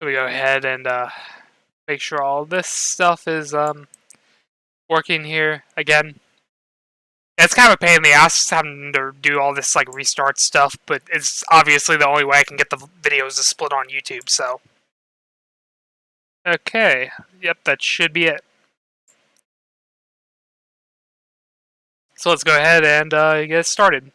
So we go ahead and make sure all this stuff is working here again. It's kind of a pain in the ass having to do all this like restart stuff, but it's obviously the only way I can get the videos to split on YouTube, so. Okay, yep, that should be it. So let's go ahead and get started.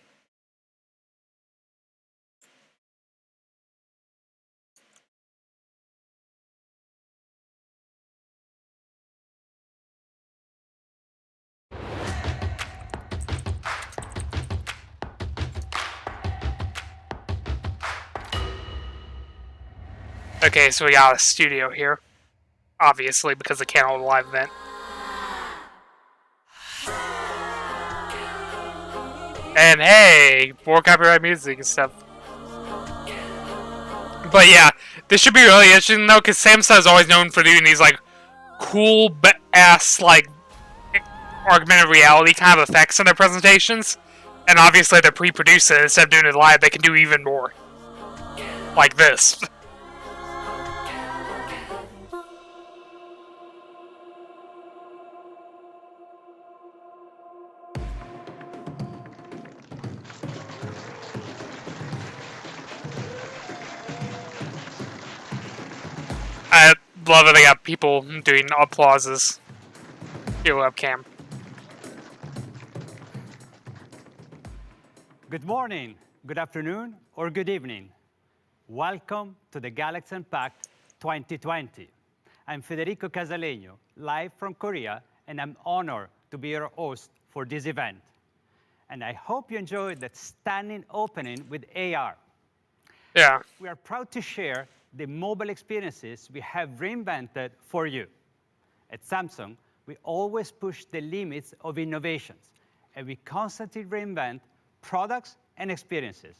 Okay, so we got a studio here, obviously, because I can't hold a live event. And hey, more copyright music and stuff. But yeah, this should be really interesting though, because Samsung is always known for doing these like cool ass like augmented reality kind of effects in their presentations. And obviously they're pre-produced it. Instead of doing it live, they can do even more. Like this. I love that they got people doing applauses. Your webcam. Good morning, good afternoon, or good evening. Welcome to the Galaxy Unpacked 2020. I'm Federico Casaleño, live from Korea, and I'm honored to be your host for this event. And I hope you enjoyed that stunning opening with AR. Yeah. We are proud to share the mobile experiences we have reinvented for you. At Samsung, we always push the limits of innovations, and we constantly reinvent products and experiences.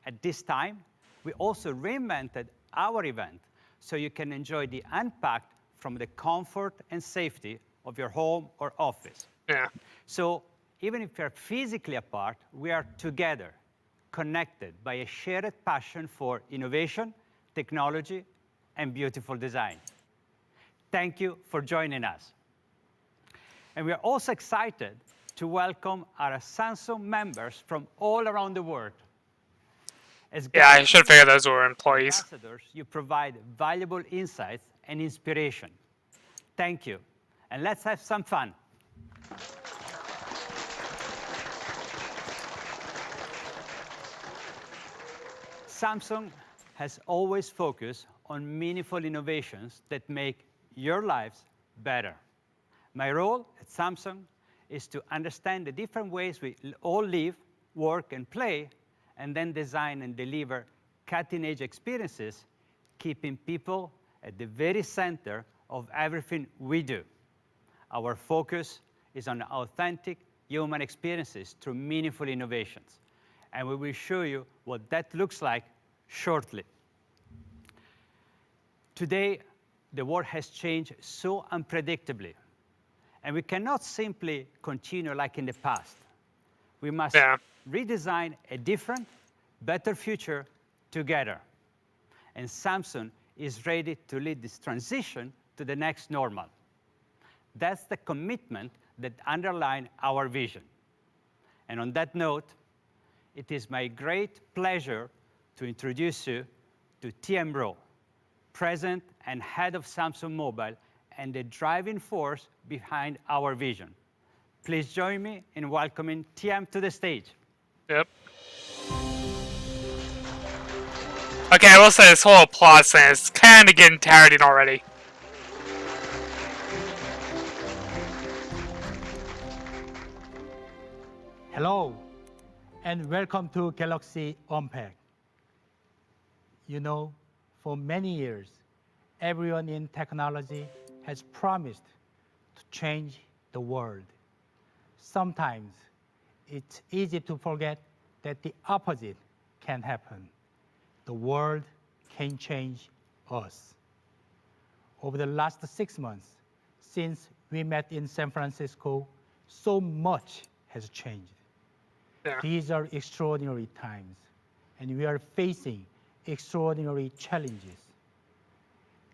At this time, we also reinvented our event so you can enjoy the Unpacked from the comfort and safety of your home or office. Yeah. So even if we are physically apart, we are together, connected by a shared passion for innovation, technology, and beautiful design. Thank you for joining us. And we are also excited to welcome our Samsung members from all around the world. Yeah, I should figure those were employees. Ambassadors, you provide valuable insights and inspiration. Thank you. And let's have some fun. Samsung has always focused on meaningful innovations that make your lives better. My role at Samsung is to understand the different ways we all live, work, and play, and then design and deliver cutting-edge experiences, keeping people at the very center of everything we do. Our focus is on authentic human experiences through meaningful innovations, and we will show you what that looks like shortly. Today, the world has changed so unpredictably, and we cannot simply continue like in the past. We must redesign a different, better future together. And Samsung is ready to lead this transition to the next normal. That's the commitment that underlines our vision. And on that note, it is my great pleasure to introduce you to TM Rowe, President and Head of Samsung Mobile, and the driving force behind our vision. Please join me in welcoming TM to the stage. Yep. Okay, I will say this whole applause thing is kind of getting tiring already. Hello, and welcome to Galaxy Unpacked. You know, for many years, everyone in technology has promised to change the world. Sometimes it's easy to forget that the opposite can happen. The world can change us. Over the last 6 months, since we met in San Francisco, so much has changed. Yeah. These are extraordinary times, and we are facing extraordinary challenges.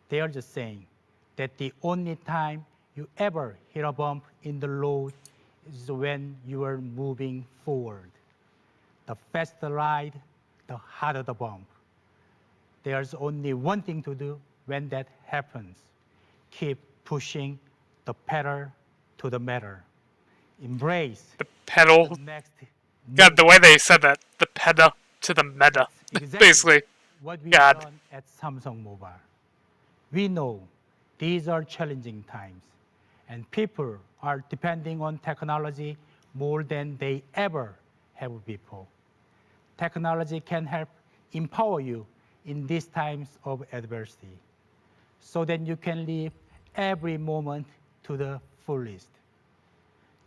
They are just saying that the only time you ever hit a bump in the road is when you are moving forward. The faster the ride, the harder the bump. There's only one thing to do when that happens. Keep pushing the pedal to the metal. Embrace The pedal. the next. God, the way they said that. The pedal to the meta. Exactly Basically. what we've God. done at Samsung Mobile. We know these are challenging times, and people are depending on technology more than they ever have before. Technology can help empower you in these times of adversity, so that you can live every moment to the fullest.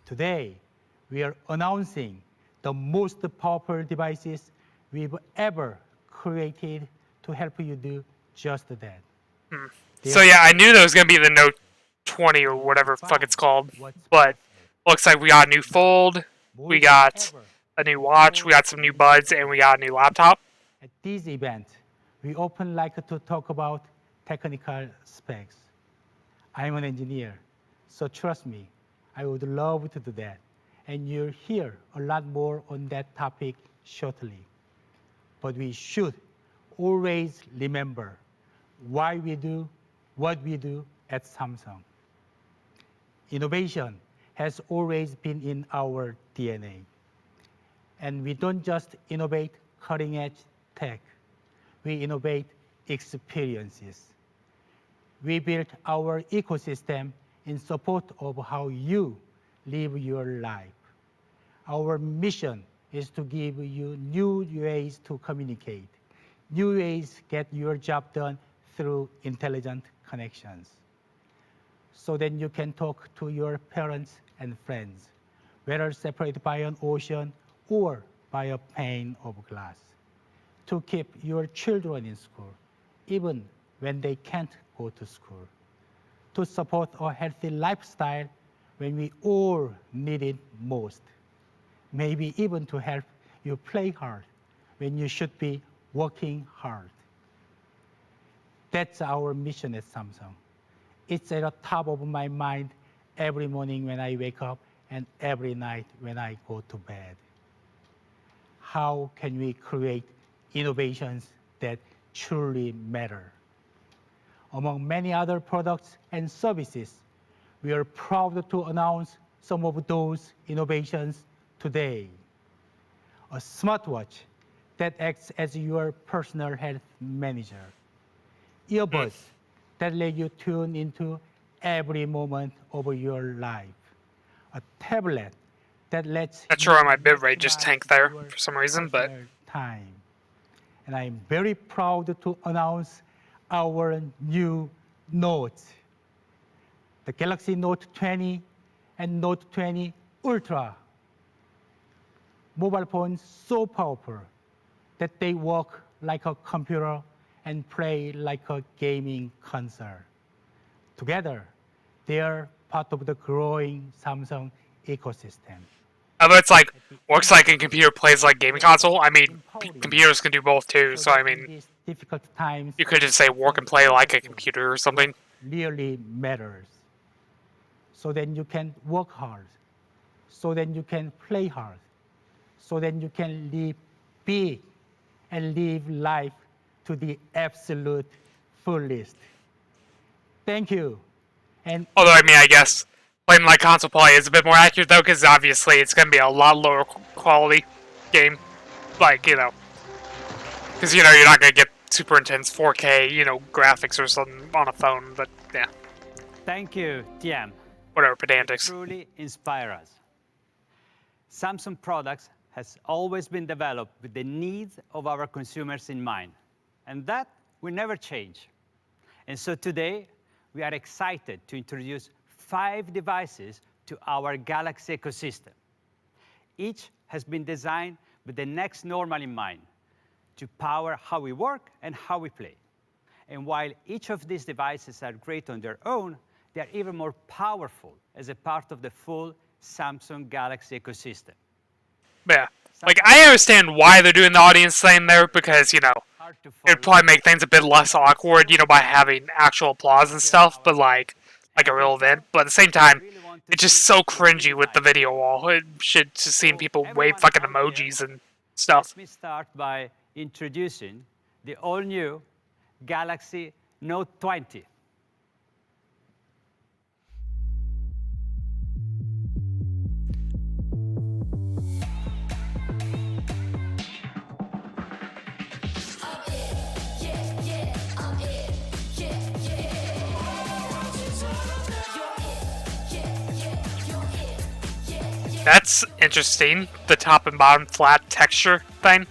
Today, we are announcing the most powerful devices we've ever created to help you do just that. So yeah, I knew there was gonna be the Note 20 or whatever the fuck it's called. But looks like we got a new fold, we got a new watch, we got some new buds, and we got a new laptop. At this event, we often like to talk about technical specs. I'm an engineer, so trust me, I would love to do that. And you'll hear a lot more on that topic shortly. But we should always remember why we do what we do at Samsung. Innovation has always been in our DNA. And we don't just innovate cutting-edge tech. We innovate experiences. We built our ecosystem in support of how you live your life. Our mission is to give you new ways to communicate, new ways to get your job done through intelligent connections. So then you can talk to your parents and friends, whether separated by an ocean or by a pane of glass, to keep your children in school, even when they can't go to school, to support a healthy lifestyle when we all need it most, maybe even to help you play hard when you should be working hard. That's our mission at Samsung. It's at the top of my mind every morning when I wake up and every night when I go to bed. How can we create innovations that truly matter? Among many other products and services, we are proud to announce some of those innovations today. A smartwatch that acts as your personal health manager. Earbuds that let you tune into every moment of your life. A tablet that lets Not sure why my you bitrate just maximize tanked there your for some reason, but personal time. And I'm very proud to announce our new Note. The Galaxy Note 20 and Note 20 Ultra. Mobile phones so powerful that they work like a computer and play like a gaming console. Together, they are part of the growing Samsung ecosystem. although it's like works like a computer, plays like gaming console. I mean, computers can do both too. So I that in mean, these difficult times, you could just say work and play like a computer or something. really matters. So then you can work hard. So then you can play hard. So then you can live big and live life to the absolute fullest. Thank you. And Although I mean, I guess playing like console play is a bit more accurate though, because obviously it's gonna be a lot lower quality game. Like because you're not gonna get super intense 4K graphics or something on a phone. But yeah, Thank you, Tiam. whatever, pedantics. Truly inspire us. Samsung products has always been developed with the needs of our consumers in mind, and that will never change. And so today, we are excited to introduce 5 devices to our Galaxy ecosystem. Each has been designed with the next normal in mind, to power how we work and how we play. And while each of these devices are great on their own, they are even more powerful as a part of the full Samsung Galaxy ecosystem. Yeah, like I understand why they're doing the audience thing there because it'd probably make things a bit less awkward, you know, by having actual applause and stuff, but like a real event. But at the same time, it's just so cringy with the video wall. It should just seeing people wave fucking emojis and stuff. Let me start by introducing the all-new Galaxy Note 20. That's interesting, the top and bottom flat texture thing.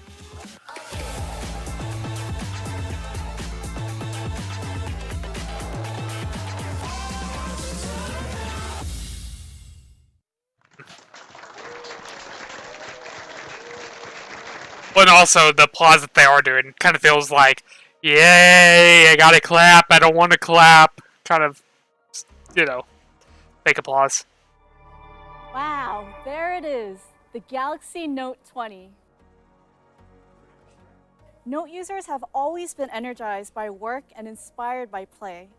But also, the applause that they are doing kind of feels like, yay, I gotta clap, I don't want to clap. Kind of, you know, fake applause. Wow, there it is, the Galaxy Note 20. Note users have always been energized by work and inspired by play.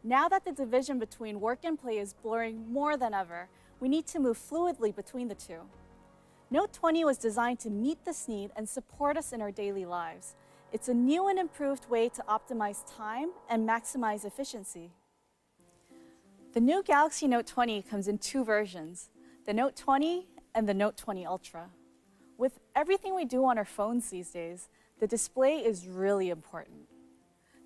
Now that the division between work and play is blurring more than ever, we need to move fluidly between the two. Note 20 was designed to meet this need and support us in our daily lives. It's a new and improved way to optimize time and maximize efficiency. The new Galaxy Note 20 comes in two versions, the Note 20 and the Note 20 Ultra. With everything we do on our phones these days, the display is really important.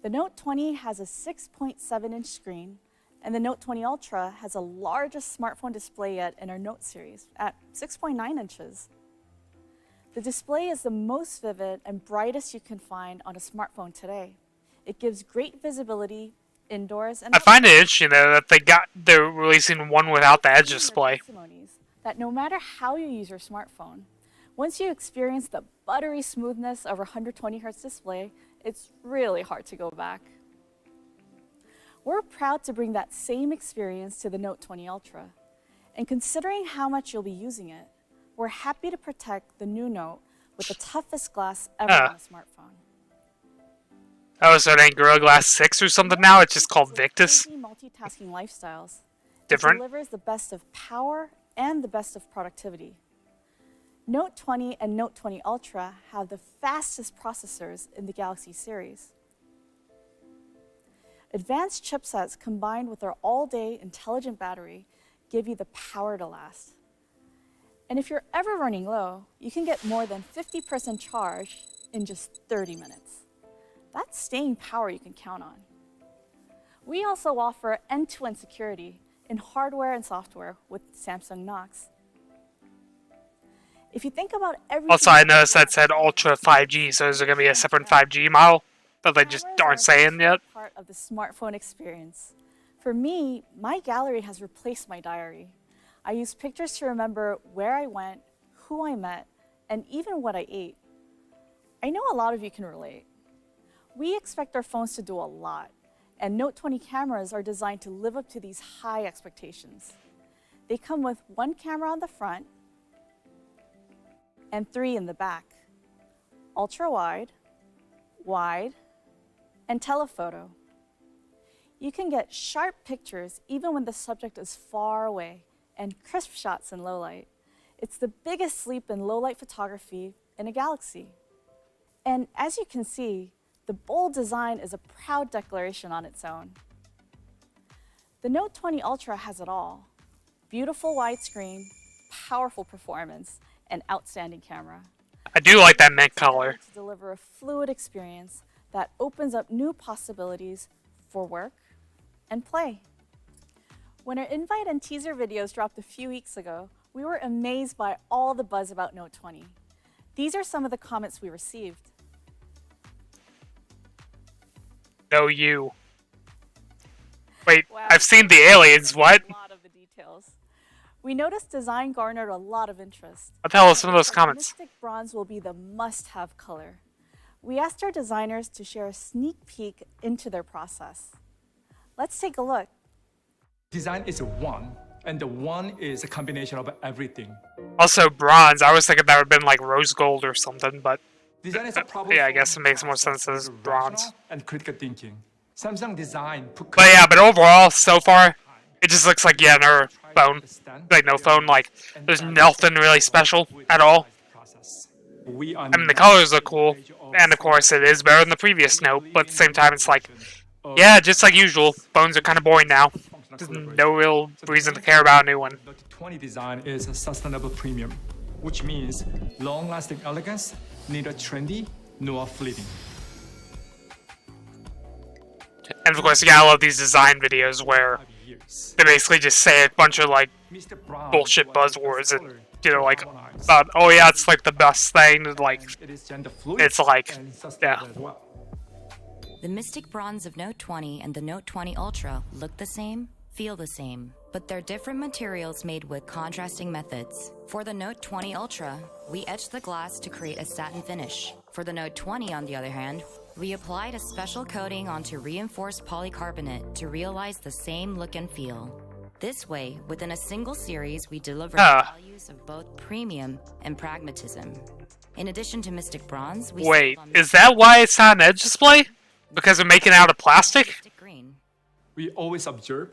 The Note 20 has a 6.7-inch screen, and the Note 20 Ultra has the largest smartphone display yet in our Note series at 6.9 inches. The display is the most vivid and brightest you can find on a smartphone today. It gives great visibility indoors and I find it interesting though that they're releasing one without the edge display. That no matter how you use your smartphone, once you experience the buttery smoothness of a 120 Hz display, it's really hard to go back. We're proud to bring that same experience to the Note 20 Ultra. And considering how much you'll be using it, we're happy to protect the new Note with the toughest glass ever on a smartphone. Oh, so it ain't Gorilla Glass 6 or something now? It's just called Victus? Multitasking lifestyles. Different? It delivers the best of power and the best of productivity. Note 20 and Note 20 Ultra have the fastest processors in the Galaxy series. Advanced chipsets combined with our all-day intelligent battery give you the power to last. And if you're ever running low, you can get more than 50% charge in just 30 minutes. That's staying power you can count on. We also offer end-to-end security in hardware and software with Samsung Knox. If you think about everything... Also, I noticed that said Ultra 5G, so is there going to be a separate 5G model that they just aren't saying yet? Part of the smartphone experience. For me, my gallery has replaced my diary. I use pictures to remember where I went, who I met, and even what I ate. I know a lot of you can relate. We expect our phones to do a lot, and Note 20 cameras are designed to live up to these high expectations. They come with one camera on the front and 3 in the back, ultra-wide, wide, and telephoto. You can get sharp pictures even when the subject is far away, and crisp shots in low light. It's the biggest leap in low light photography in a Galaxy. And as you can see, the bold design is a proud declaration on its own. The Note 20 Ultra has it all. Beautiful widescreen, powerful performance, and outstanding camera. I do like that mint color. To deliver a fluid experience that opens up new possibilities for work and play. When our invite and teaser videos dropped a few weeks ago, we were amazed by all the buzz about Note 20. These are some of the comments we received. No, you. Wait, Wow. I've seen the aliens, what? A lot of the details. We noticed design garnered a lot of interest. I'll tell us some of those comments. Mystic bronze will be the must-have color. We asked our designers to share a sneak peek into their process. Let's take a look. Design is one, and the one is a combination of everything. Also, bronze. I was thinking that would have been like rose gold or something, but Design is a problem. Yeah, I guess it makes more sense as bronze. And critical thinking. Samsung design put. But yeah, but overall, so far, it just looks like another phone. Like no phone. Like there's nothing really special at all. I mean, the colors look cool, and of course, it is better than the previous Note. But at the same time, it's like, yeah, just like usual, phones are kind of boring now. There's no real reason to care about a new one. The 20 design is a sustainable premium, which means long-lasting elegance, neither trendy nor fleeting. And of course, you gotta love these design videos where they basically just say a bunch of like bullshit buzzwords and like about, oh yeah, it's like the best thing. Like it's like, yeah. The Mystic Bronze of Note 20 and the Note 20 Ultra look the same, feel the same, but they're different materials made with contrasting methods. For the Note 20 Ultra, we etched the glass to create a satin finish. For the Note 20, on the other hand, we applied a special coating onto reinforced polycarbonate to realize the same look and feel. This way, within a single series, we deliver the values of both premium and pragmatism. In addition to Mystic Bronze, we wait, is that why it's not an edge display? Because they're making it out of plastic? We always observe,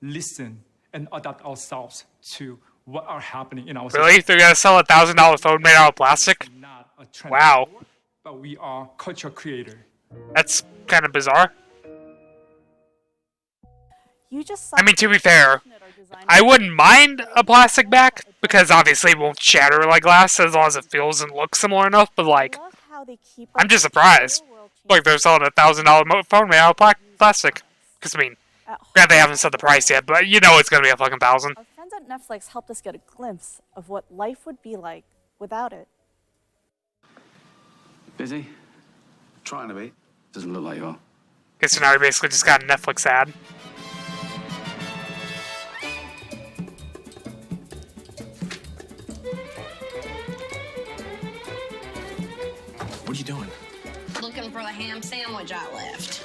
listen, and adapt ourselves to what are happening in our Really? They're gonna sell a $1,000 phone made out of plastic? Wow. But we are culture creator. That's kind of bizarre. I mean, to be fair, I wouldn't mind a plastic back, because obviously it won't shatter like glass as long as it feels and looks similar enough, but like, I'm just surprised. Like, they're selling a $1,000 phone made out of plastic. Because, I mean, granted they haven't set the price yet, but you know it's gonna be a fucking $1,000. Our friends at Netflix helped us get a glimpse of what life would be like without it. Busy? Trying to be. Doesn't look like you are. Okay, so now we basically just got a Netflix ad. What are you doing? Looking for the ham sandwich I left.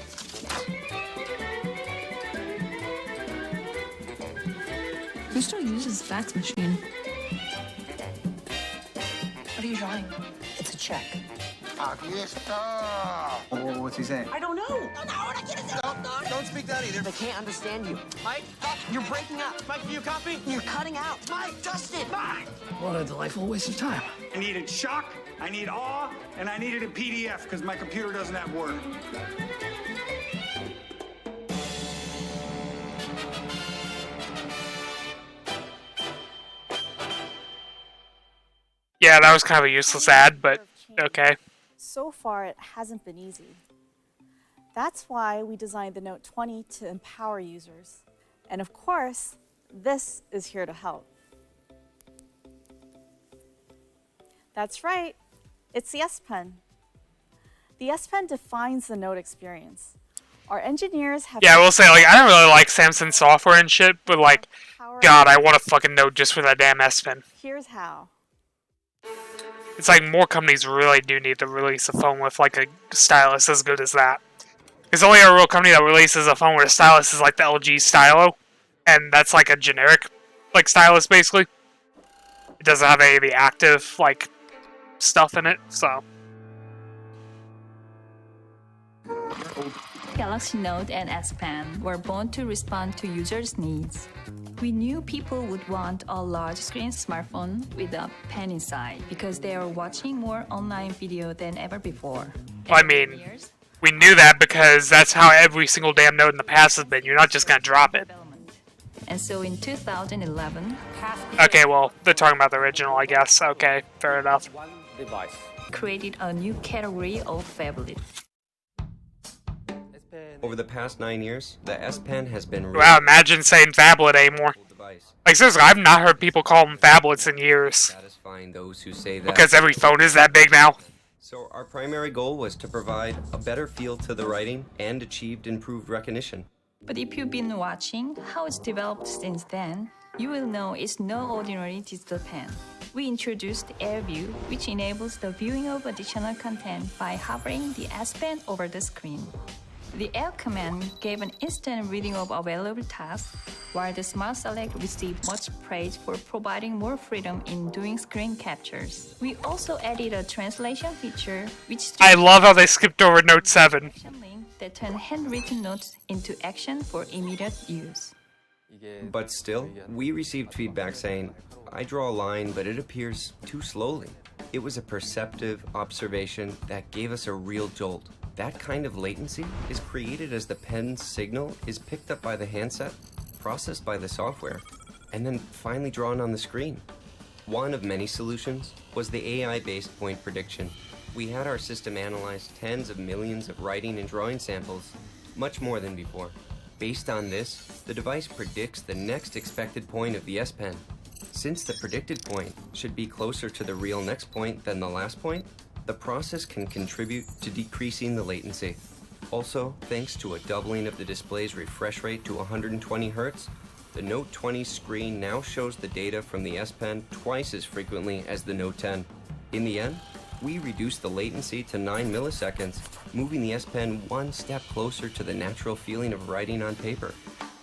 Who still uses fax machine? What are you drawing? It's a check. What's he saying? I don't know. Don't speak that either. I can't understand you. Mike, you're breaking up. Mike, can you copy? You're cutting out. Mike, Justin. Mike! What a delightful waste of time. I needed shock, I need awe, and I needed a PDF because my computer doesn't have Word. Yeah, that was kind of a useless ad, but okay. So far, it hasn't been easy. That's why we designed the Note 20 to empower users. And of course, this is here to help. That's right, it's the S Pen. The S Pen defines the Note experience. Our engineers have... Yeah, I will say, like, I don't really like Samsung software and shit, but like, God, I want a fucking Note just for that damn S Pen. Here's how. It's like more companies really do need to release a phone with like a stylus as good as that. There's only a real company that releases a phone with a stylus is like the LG Stylo, and that's like a generic like stylus basically. It doesn't have any of the active like stuff in it, so. Galaxy Note and S Pen were born to respond to users' needs. We knew people would want a large-screen smartphone with a pen inside because they are watching more online video than ever before. I mean, we knew that because that's how every single damn Note in the past has been. You're not just gonna drop it. And so in 2011... Okay, well, they're talking about the original, I guess. Okay, fair enough. One device. Created a new category of phablet. Over the past 9 years, the S Pen has been... Wow, imagine saying phablet anymore. Like, seriously, I've not heard people call them phablets in years. Satisfying those who say that. Because every phone is that big now. So our primary goal was to provide a better feel to the writing and achieved improved recognition. But if you've been watching how it's developed since then, you will know it's no ordinary digital pen. We introduced AirView, which enables the viewing of additional content by hovering the S Pen over the screen. The L command gave an instant reading of available tasks, while the Smart Select received much praise for providing more freedom in doing screen captures. We also added a translation feature, which I love how they skipped over Note 7. that turned handwritten notes into action for immediate use. But still, we received feedback saying, I draw a line, but it appears too slowly. It was a perceptive observation that gave us a real jolt. That kind of latency is created as the pen's signal is picked up by the handset, processed by the software, and then finally drawn on the screen. One of many solutions was the AI-based point prediction. We had our system analyze tens of millions of writing and drawing samples, much more than before. Based on this, the device predicts the next expected point of the S Pen. Since the predicted point should be closer to the real next point than the last point, the process can contribute to decreasing the latency. Also, thanks to a doubling of the display's refresh rate to 120 Hz, the Note 20 screen now shows the data from the S Pen twice as frequently as the Note 10. In the end, we reduced the latency to 9 milliseconds, moving the S Pen one step closer to the natural feeling of writing on paper.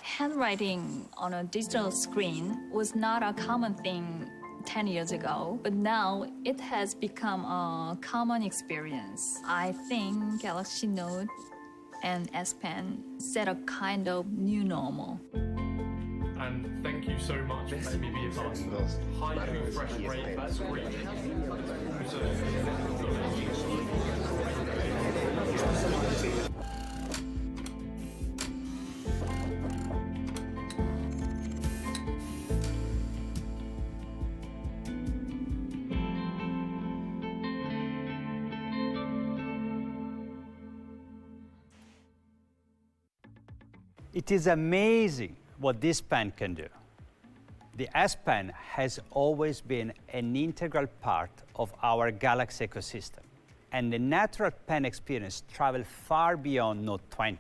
Handwriting on a digital screen was not a common thing 10 years ago, but now it has become a common experience. I think Galaxy Note and S Pen set a kind of new normal. And thank you so much for letting me be a part of this. High refresh rate screen. It is amazing what this pen can do. The S Pen has always been an integral part of our Galaxy ecosystem, and the natural pen experience travels far beyond Note 20.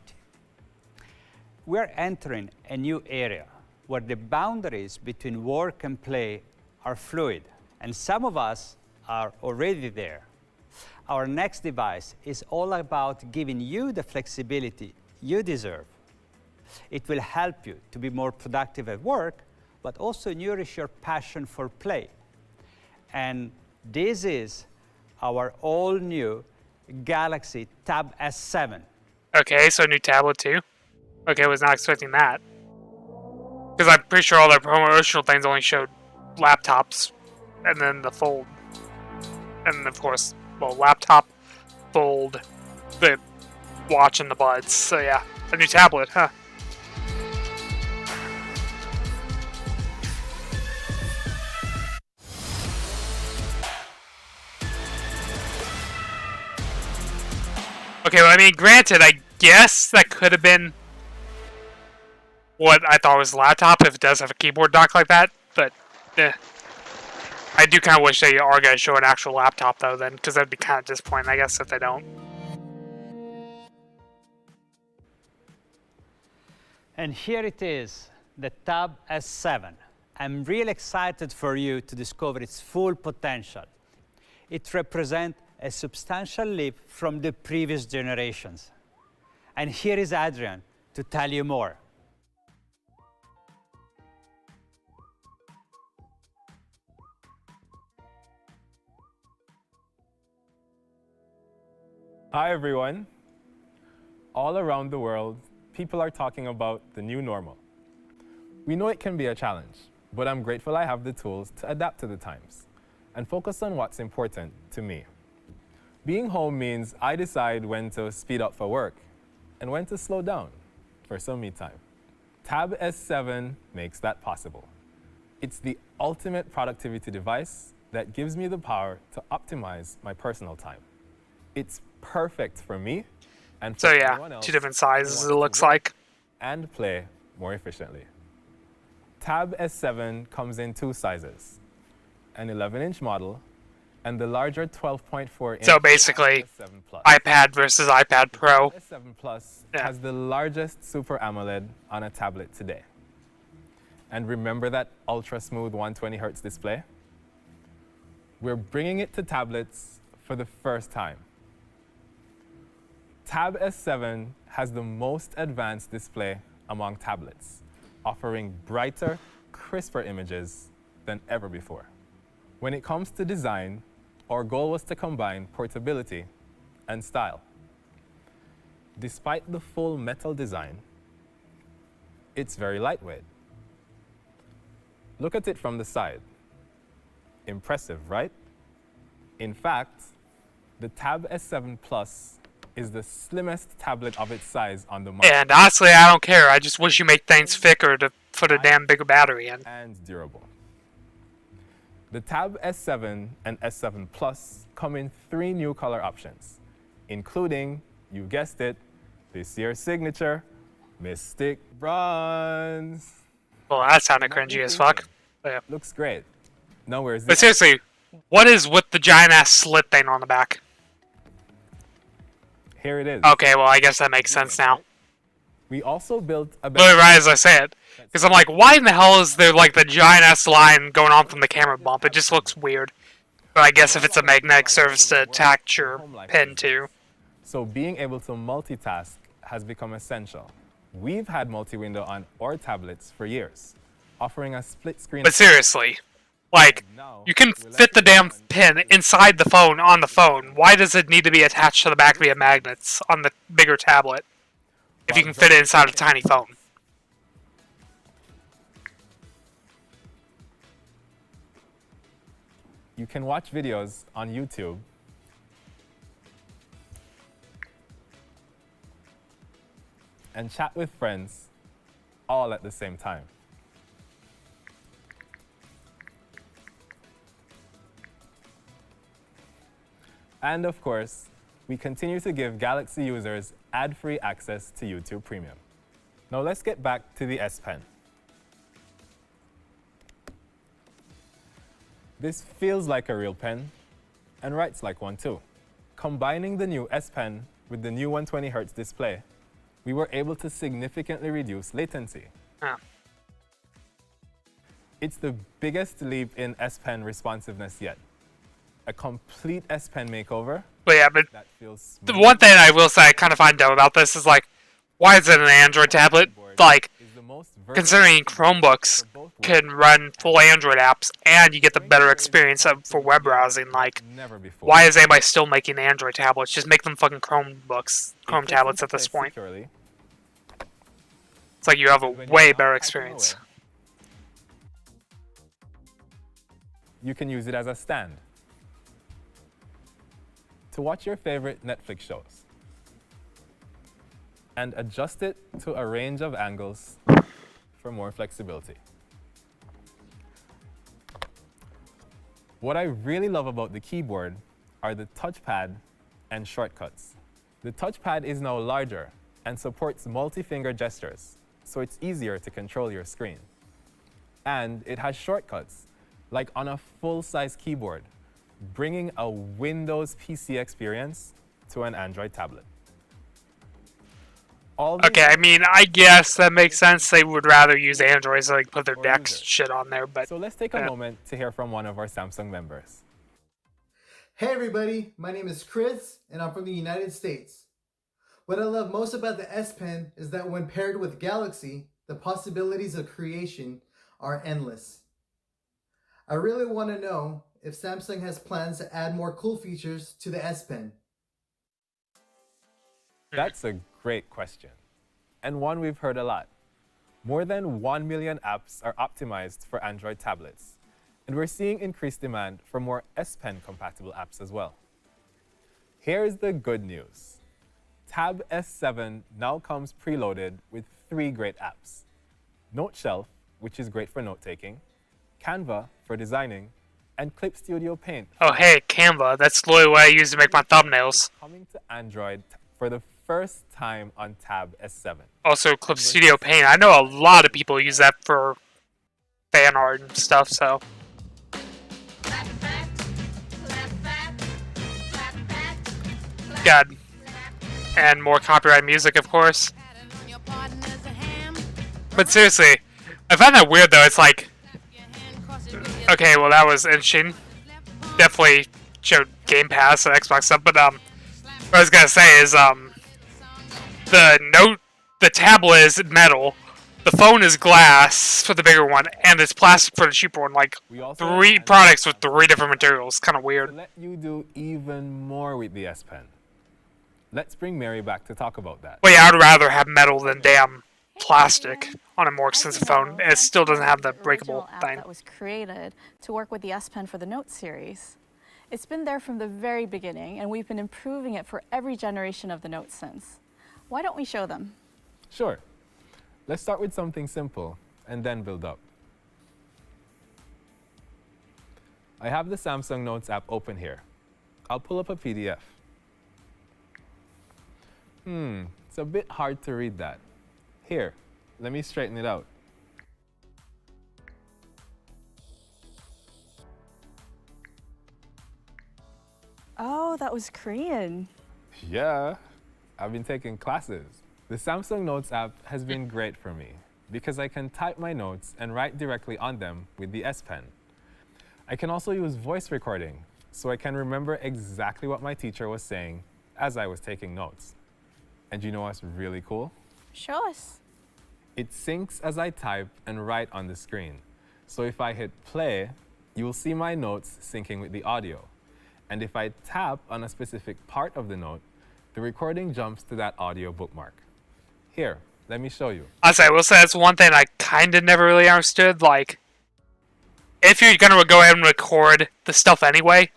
We're entering a new area where the boundaries between work and play are fluid, and some of us are already there. Our next device is all about giving you the flexibility you deserve. It will help you to be more productive at work, but also nourish your passion for play. And this is our all-new Galaxy Tab S7. Okay, so new tablet too. Okay, I was not expecting that. Because I'm pretty sure all their promotional things only showed laptops, and then the Fold. And of course, well, laptop, Fold, the watch, and the buds. So yeah, a new tablet, huh? Okay, well, I mean, granted, I guess that could have been what I thought was a laptop if it does have a keyboard dock like that, but I do kind of wish they are going to show an actual laptop, though, then, because that'd be kind of disappointing, I guess, if they don't. And here it is, the Tab S7. I'm really excited for you to discover its full potential. It represents a substantial leap from the previous generations. And here is Adrian to tell you more. Hi, everyone. All around the world, people are talking about the new normal. We know it can be a challenge, but I'm grateful I have the tools to adapt to the times and focus on what's important to me. Being home means I decide when to speed up for work and when to slow down for some me time. Tab S7 makes that possible. It's the ultimate productivity device that gives me the power to optimize my personal time. It's perfect for me and for so yeah, anyone else two different sizes who it wants looks to work like. and play more efficiently. Tab S7 comes in two sizes, an 11-inch model and the larger 12.4-inch. So basically, S7 Plus. iPad versus iPad Pro. S7 Plus has the largest Super AMOLED on a tablet today. And remember that ultra-smooth 120 Hz display? We're bringing it to tablets for the first time. Tab S7 has the most advanced display among tablets, offering brighter, crisper images than ever before. When it comes to design, our goal was to combine portability and style. Despite the full metal design, it's very lightweight. Look at it from the side. Impressive, right? In fact, the Tab S7 Plus is the slimmest tablet of its size on the market. And honestly, I don't care. I just wish you make things thicker to put a damn bigger battery in. And durable. The Tab S7 and S7 Plus come in 3 new color options, including, you guessed it, this year's signature, Mystic Bronze. Well, that sounded cringy as fuck. But yeah. Looks great. Now where's the... But seriously, what is with the giant-ass slit thing on the back? Here it is. Okay, well, I guess that makes sense now. We also built a... Literally right as I say it. Because I'm like, why in the hell is there, like, the giant-ass line going on from the camera bump? It just looks weird. But I guess if it's a magnetic surface to attach your pen to. So being able to multitask has become essential. We've had multi-window on our tablets for years, offering a split screen... But seriously, like, you can fit the damn pen inside the phone on the phone. Why does it need to be attached to the back via magnets on the bigger tablet if you can fit it inside a tiny phone? You can watch videos on YouTube and chat with friends all at the same time. And of course, we continue to give Galaxy users ad-free access to YouTube Premium. Now let's get back to the S Pen. This feels like a real pen and writes like one too. Combining the new S Pen with the new 120Hz display, we were able to significantly reduce latency. It's the biggest leap in S Pen responsiveness yet. A complete S Pen makeover. But yeah, but that feels the one thing I will say I kind of find dumb about this is like, why is it an Android tablet? Like, considering Chromebooks can run full Android apps and you get the better experience for web browsing, like, why is anybody still making Android tablets? Just make them fucking Chrome tablets at this point. It's like you have a way better experience. You can use it as a stand to watch your favorite Netflix shows and adjust it to a range of angles for more flexibility. What I really love about the keyboard are the touchpad and shortcuts. The touchpad is now larger and supports multi-finger gestures, so it's easier to control your screen. And it has shortcuts, like on a full-size keyboard, bringing a Windows PC experience to an Android tablet. Okay, I mean, I guess that makes sense. They would rather use Android so they can put their DeX shit on there, but... So let's take a moment to hear from one of our Samsung members. Hey everybody, my name is Chris, and I'm from the United States. What I love most about the S Pen is that when paired with Galaxy, the possibilities of creation are endless. I really want to know if Samsung has plans to add more cool features to the S Pen. That's a great question, and one we've heard a lot. More than 1 million apps are optimized for Android tablets, and we're seeing increased demand for more S Pen compatible apps as well. Here's the good news. Tab S7 now comes preloaded with 3 great apps. Note Shelf, which is great for note-taking, Canva for designing, and Clip Studio Paint. Oh hey, Canva, that's literally what I use to make my thumbnails. Coming to Android for the first time on Tab S7. Also, Clip Studio Paint. I know a lot of people use that for fan art and stuff, so... God. And more copyright music, of course. But seriously, I find that weird, though. It's like... Okay, well, that was interesting. Definitely showed Game Pass and Xbox stuff, but, what I was gonna say is, the tablet is metal, the phone is glass for the bigger one, and it's plastic for the cheaper one. Like 3 products with 3 different materials. Kind of weird. To let you do even more with the S Pen. Let's bring Mary back to talk about that. Well, yeah, I'd rather have metal than damn plastic on a more expensive phone. It still doesn't have the breakable thing. That was created to work with the S Pen for the Note series. It's been there from the very beginning, and we've been improving it for every generation of the Note since. Why don't we show them? Sure. Let's start with something simple and then build up. I have the Samsung Notes app open here. I'll pull up a PDF. It's a bit hard to read that. Here, let me straighten it out. Oh, that was Korean. Yeah, I've been taking classes. The Samsung Notes app has been great for me because I can type my notes and write directly on them with the S Pen. I can also use voice recording so I can remember exactly what my teacher was saying as I was taking notes. And you know what's really cool? Show us. It syncs as I type and write on the screen. So if I hit play, you will see my notes syncing with the audio. And if I tap on a specific part of the note, the recording jumps to that audio bookmark. Here, let me show you. I will say that's one thing I kind of never really understood. Like, if you're gonna go ahead and record the stuff anyway,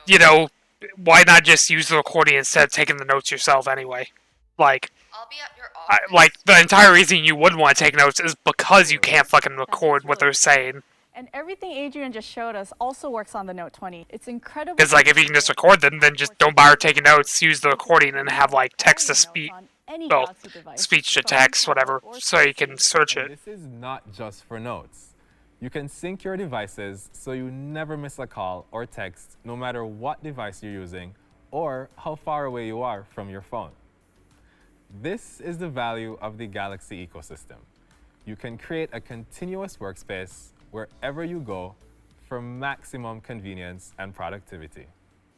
you know, why not just use the recording instead of taking the notes yourself anyway? Like, like the entire reason you would want to take notes is because you can't fucking record what they're saying. And everything Adrian just showed us also works on the Note 20. It's incredible. It's like if you can just record them, then just don't bother taking notes. Use the recording and have like text to speech, well, speech to text, whatever, so you can search it. This is not just for notes. You can sync your devices so you never miss a call or text, no matter what device you're using or how far away you are from your phone. This is the value of the Galaxy ecosystem. You can create a continuous workspace wherever you go for maximum convenience and productivity.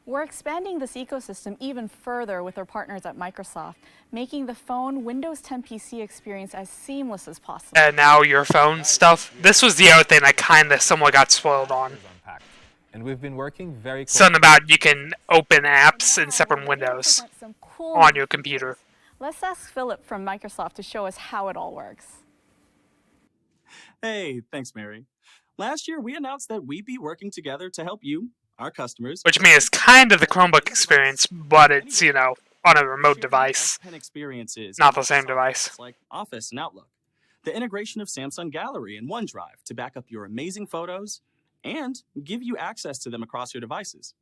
We're expanding this ecosystem even further with our partners at Microsoft, making the phone Windows 10 PC experience as seamless as possible. And now your phone stuff. This was the other thing I kind of somewhat got spoiled on. And we've been working very closely. Something about you can open apps in separate windows on your computer. Let's ask Philip from Microsoft to show us how it all works. Hey, thanks, Mary. Last year, we announced that we'd be working together to help you, our customers. Which means kind of the Chromebook experience, but it's, you know, on a remote device. Not the same device. Like Office and Outlook. The integration of Samsung Gallery and OneDrive to back up your amazing photos and give you access to them across your devices.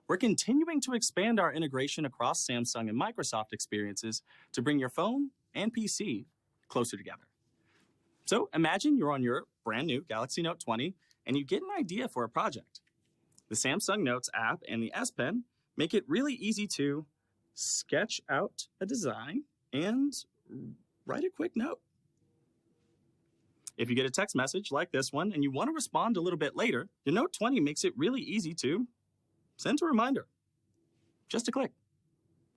We're continuing to expand our integration across Samsung and Microsoft experiences to bring your phone and PC closer together. So imagine you're on your brand new Galaxy Note 20 and you get an idea for a project. The Samsung Notes app and the S Pen make it really easy to sketch out a design and write a quick note. If you get a text message like this one and you want to respond a little bit later, your Note 20 makes it really easy to send a reminder. Just a click.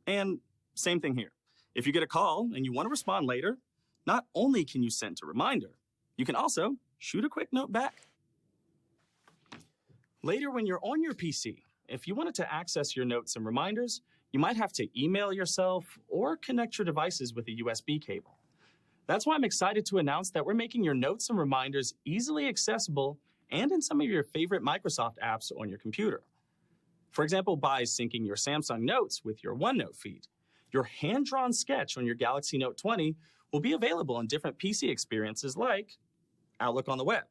And same thing here. If you get a call and you want to respond later, not only can you send a reminder, you can also shoot a quick note back. Later, when you're on your PC, if you wanted to access your notes and reminders, you might have to email yourself or connect your devices with a USB cable. That's why I'm excited to announce that we're making your notes and reminders easily accessible and in some of your favorite Microsoft apps on your computer. For example, by syncing your Samsung Notes with your OneNote feed, your hand-drawn sketch on your Galaxy Note 20 will be available in different PC experiences like Outlook on the web.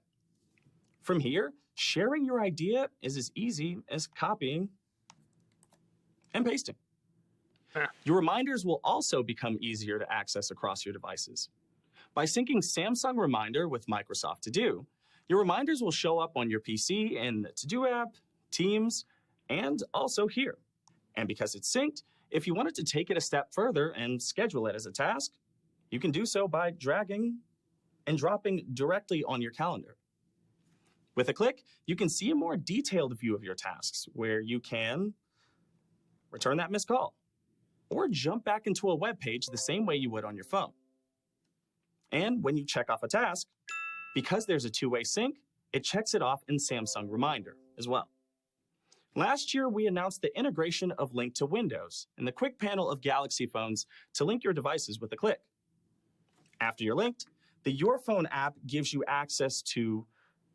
From here, sharing your idea is as easy as copying and pasting. Your reminders will also become easier to access across your devices. By syncing Samsung Reminder with Microsoft To Do, your reminders will show up on your PC in the To Do app, Teams, and also here. And because it's synced, if you wanted to take it a step further and schedule it as a task, you can do so by dragging and dropping directly on your calendar. With a click, you can see a more detailed view of your tasks where you can return that missed call, or jump back into a web page the same way you would on your phone. And when you check off a task, because there's a two-way sync, it checks it off in Samsung Reminder as well. Last year, we announced the integration of Link to Windows and the quick panel of Galaxy phones to link your devices with a click. After you're linked, the Your Phone app gives you access to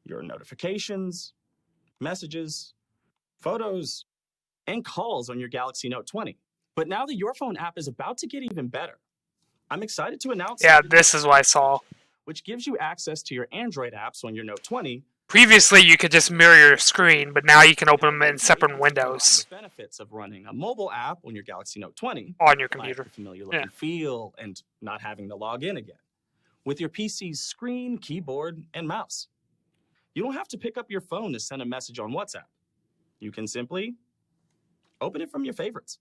your notifications, messages, photos, and calls on your Galaxy Note 20. But now the Your Phone app is about to get even better. I'm excited to announce... Yeah, this is what I saw. ...which gives you access to your Android apps on your Note 20. Previously, you could just mirror your screen, but now you can open them in separate windows. The benefits of running a mobile app on your Galaxy Note 20 on your computer. Like the familiar look and feel and not having to log in again. With your PC's screen, keyboard, and mouse. You don't have to pick up your phone to send a message on WhatsApp. You can simply open it from your favorites.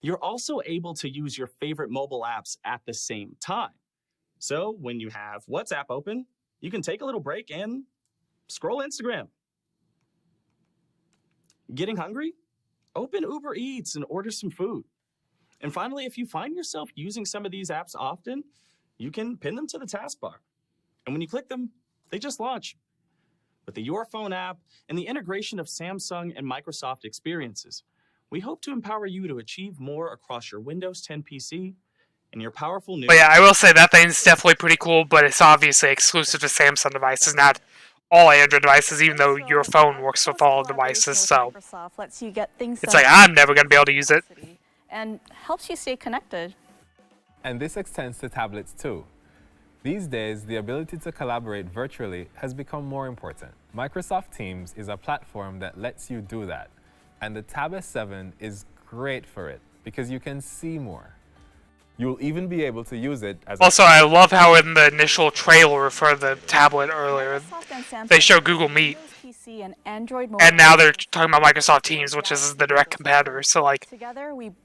You're also able to use your favorite mobile apps at the same time. So when you have WhatsApp open, you can take a little break and scroll Instagram. Getting hungry? Open Uber Eats and order some food. And finally, if you find yourself using some of these apps often, you can pin them to the taskbar. And when you click them, they just launch. With the Your Phone app and the integration of Samsung and Microsoft experiences, we hope to empower you to achieve more across your Windows 10 PC and your powerful new... But yeah, I will say that thing's definitely pretty cool, but it's obviously exclusive to Samsung devices, not all Android devices, even though Your Phone works with all devices, so... Microsoft lets you get things it's like, I'm never going to be able to use it. And helps you stay connected. And this extends to tablets too. These days, the ability to collaborate virtually has become more important. Microsoft Teams is a platform that lets you do that. And the Tab S7 is great for it because you can see more. You'll even be able to use it as also, I love how in the initial trailer for the tablet earlier, they show Google Meet. And now they're talking about Microsoft Teams, which is the direct competitor. So, like,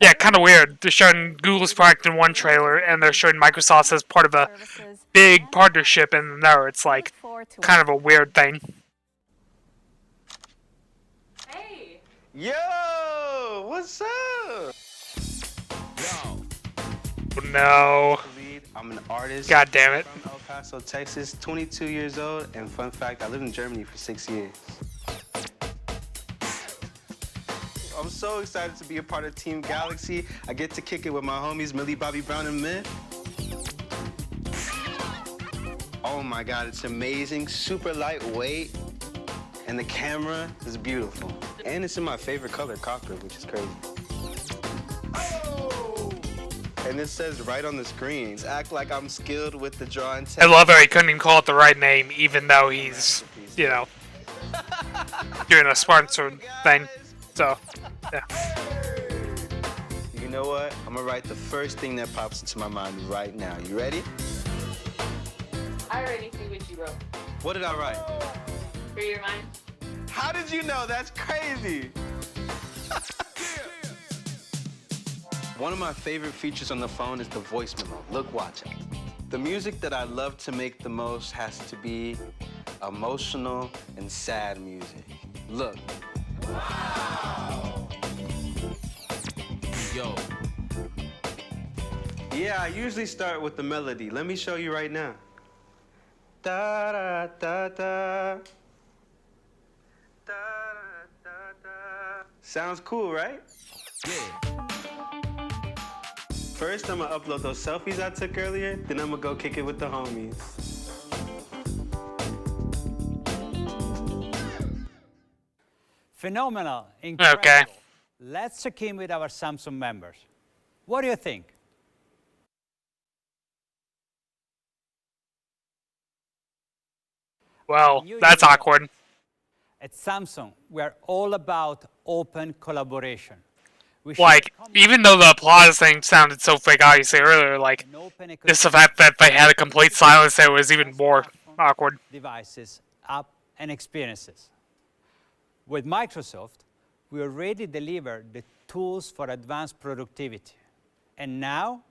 yeah, kind of weird. They're showing Google's product in one trailer, and they're showing Microsoft as part of a big partnership in another. It's like kind of a weird thing. Hey! Yo! What's up? Yo. No. I'm an artist. God damn it. From El Paso, Texas, 22 years old, and fun fact, I lived in Germany for 6 years. I'm so excited to be a part of Team Galaxy. I get to kick it with my homies Millie, Bobby Brown, and Myth. Oh my God, it's amazing, super lightweight, and the camera is beautiful. And it's in my favorite color, copper, which is crazy. And it says right on the screen, act like I'm skilled with the drawing. I love how he couldn't even call it the right name, even though he's, you know, doing a sponsored thing. So, yeah. You know what? I'm gonna write the first thing that pops into my mind right now. You ready? I already see what you wrote. What did I write? Read your mind. How did you know? That's crazy. One of my favorite features on the phone is the voice memo. Look, watch it. The music that I love to make the most has to be emotional and sad music. Look. Wow. Yo. Yeah, I usually start with the melody. Let me show you right now. Da da da da. Da da da. Sounds cool, right? Yeah. First, I'm gonna upload those selfies I took earlier, then I'm gonna go kick it with the homies. Phenomenal, incredible. Okay. Let's check in with our Samsung members. What do you think? Well, that's awkward. At Samsung, we're all about open collaboration. Like, even though the applause thing sounded so fake, obviously, earlier, like, just the fact that they had a complete silence there was even more awkward. Devices, app, and experiences. With Microsoft, we already delivered the tools for advanced productivity. And now,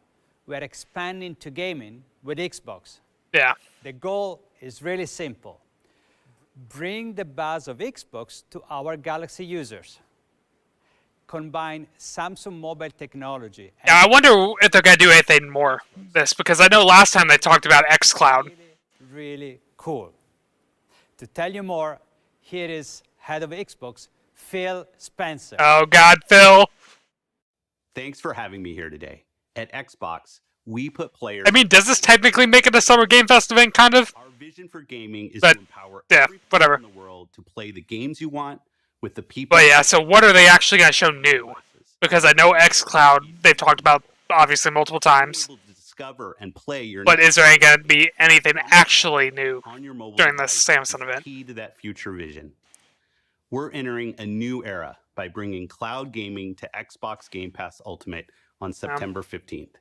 we're expanding to gaming with Xbox. Yeah. The goal is really simple. Bring the buzz of Xbox to our Galaxy users. combine Samsung mobile technology. Yeah, I wonder if they're gonna do anything more this, because I know last time they talked about xCloud. Really cool. To tell you more, here is head of Xbox, Phil Spencer. Oh God, Phil. Thanks for having me here today. At Xbox, we put players... I mean, does this technically make it a Summer Game Fest event, kind of? Our vision for gaming is but, to empower yeah, every player in the world to play the games you want with the people... But yeah, so what are they actually going to show new? Because I know xCloud, they've talked about, obviously, multiple times. Discover and play your... But is there going to be anything actually new during this Samsung event? Key to that future vision. We're entering a new era by bringing cloud gaming to Xbox Game Pass Ultimate on September 15th.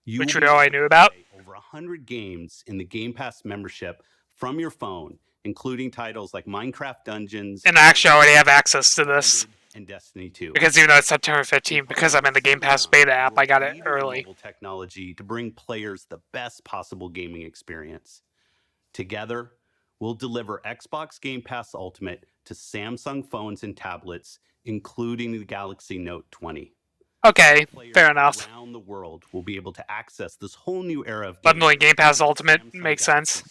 Which we already knew about. Over 100 games in the Game Pass membership from your phone, including titles like Minecraft Dungeons. And I actually already have access to this. And Destiny 2. Because even though it's September 15th, because I'm in the Game Pass beta app, I got it early. Technology to bring players the best possible gaming experience. Together, we'll deliver Xbox Game Pass Ultimate to Samsung phones and tablets, including the Galaxy Note 20. Okay, fair enough. Around the world will be able to access this whole new era of bundling Game Pass Ultimate makes sense.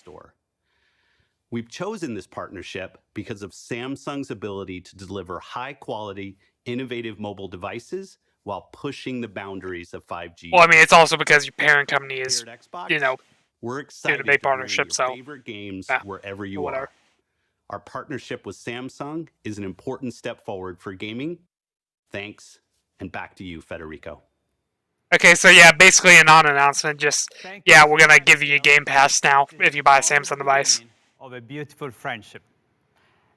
We've chosen this partnership because of Samsung's ability to deliver high-quality, innovative mobile devices while pushing the boundaries of 5G. Well, I mean, it's also because your parent company is, you know, we're excited doing a big to bring partnership, your so favorite games yeah, wherever you are. Our partnership with Samsung is an important step forward for gaming. Thanks, and back to you, Federico. Okay, so yeah, basically a non-announcement, just, yeah, we're going to give you a Game Pass now if you buy a Samsung device. Of a beautiful friendship.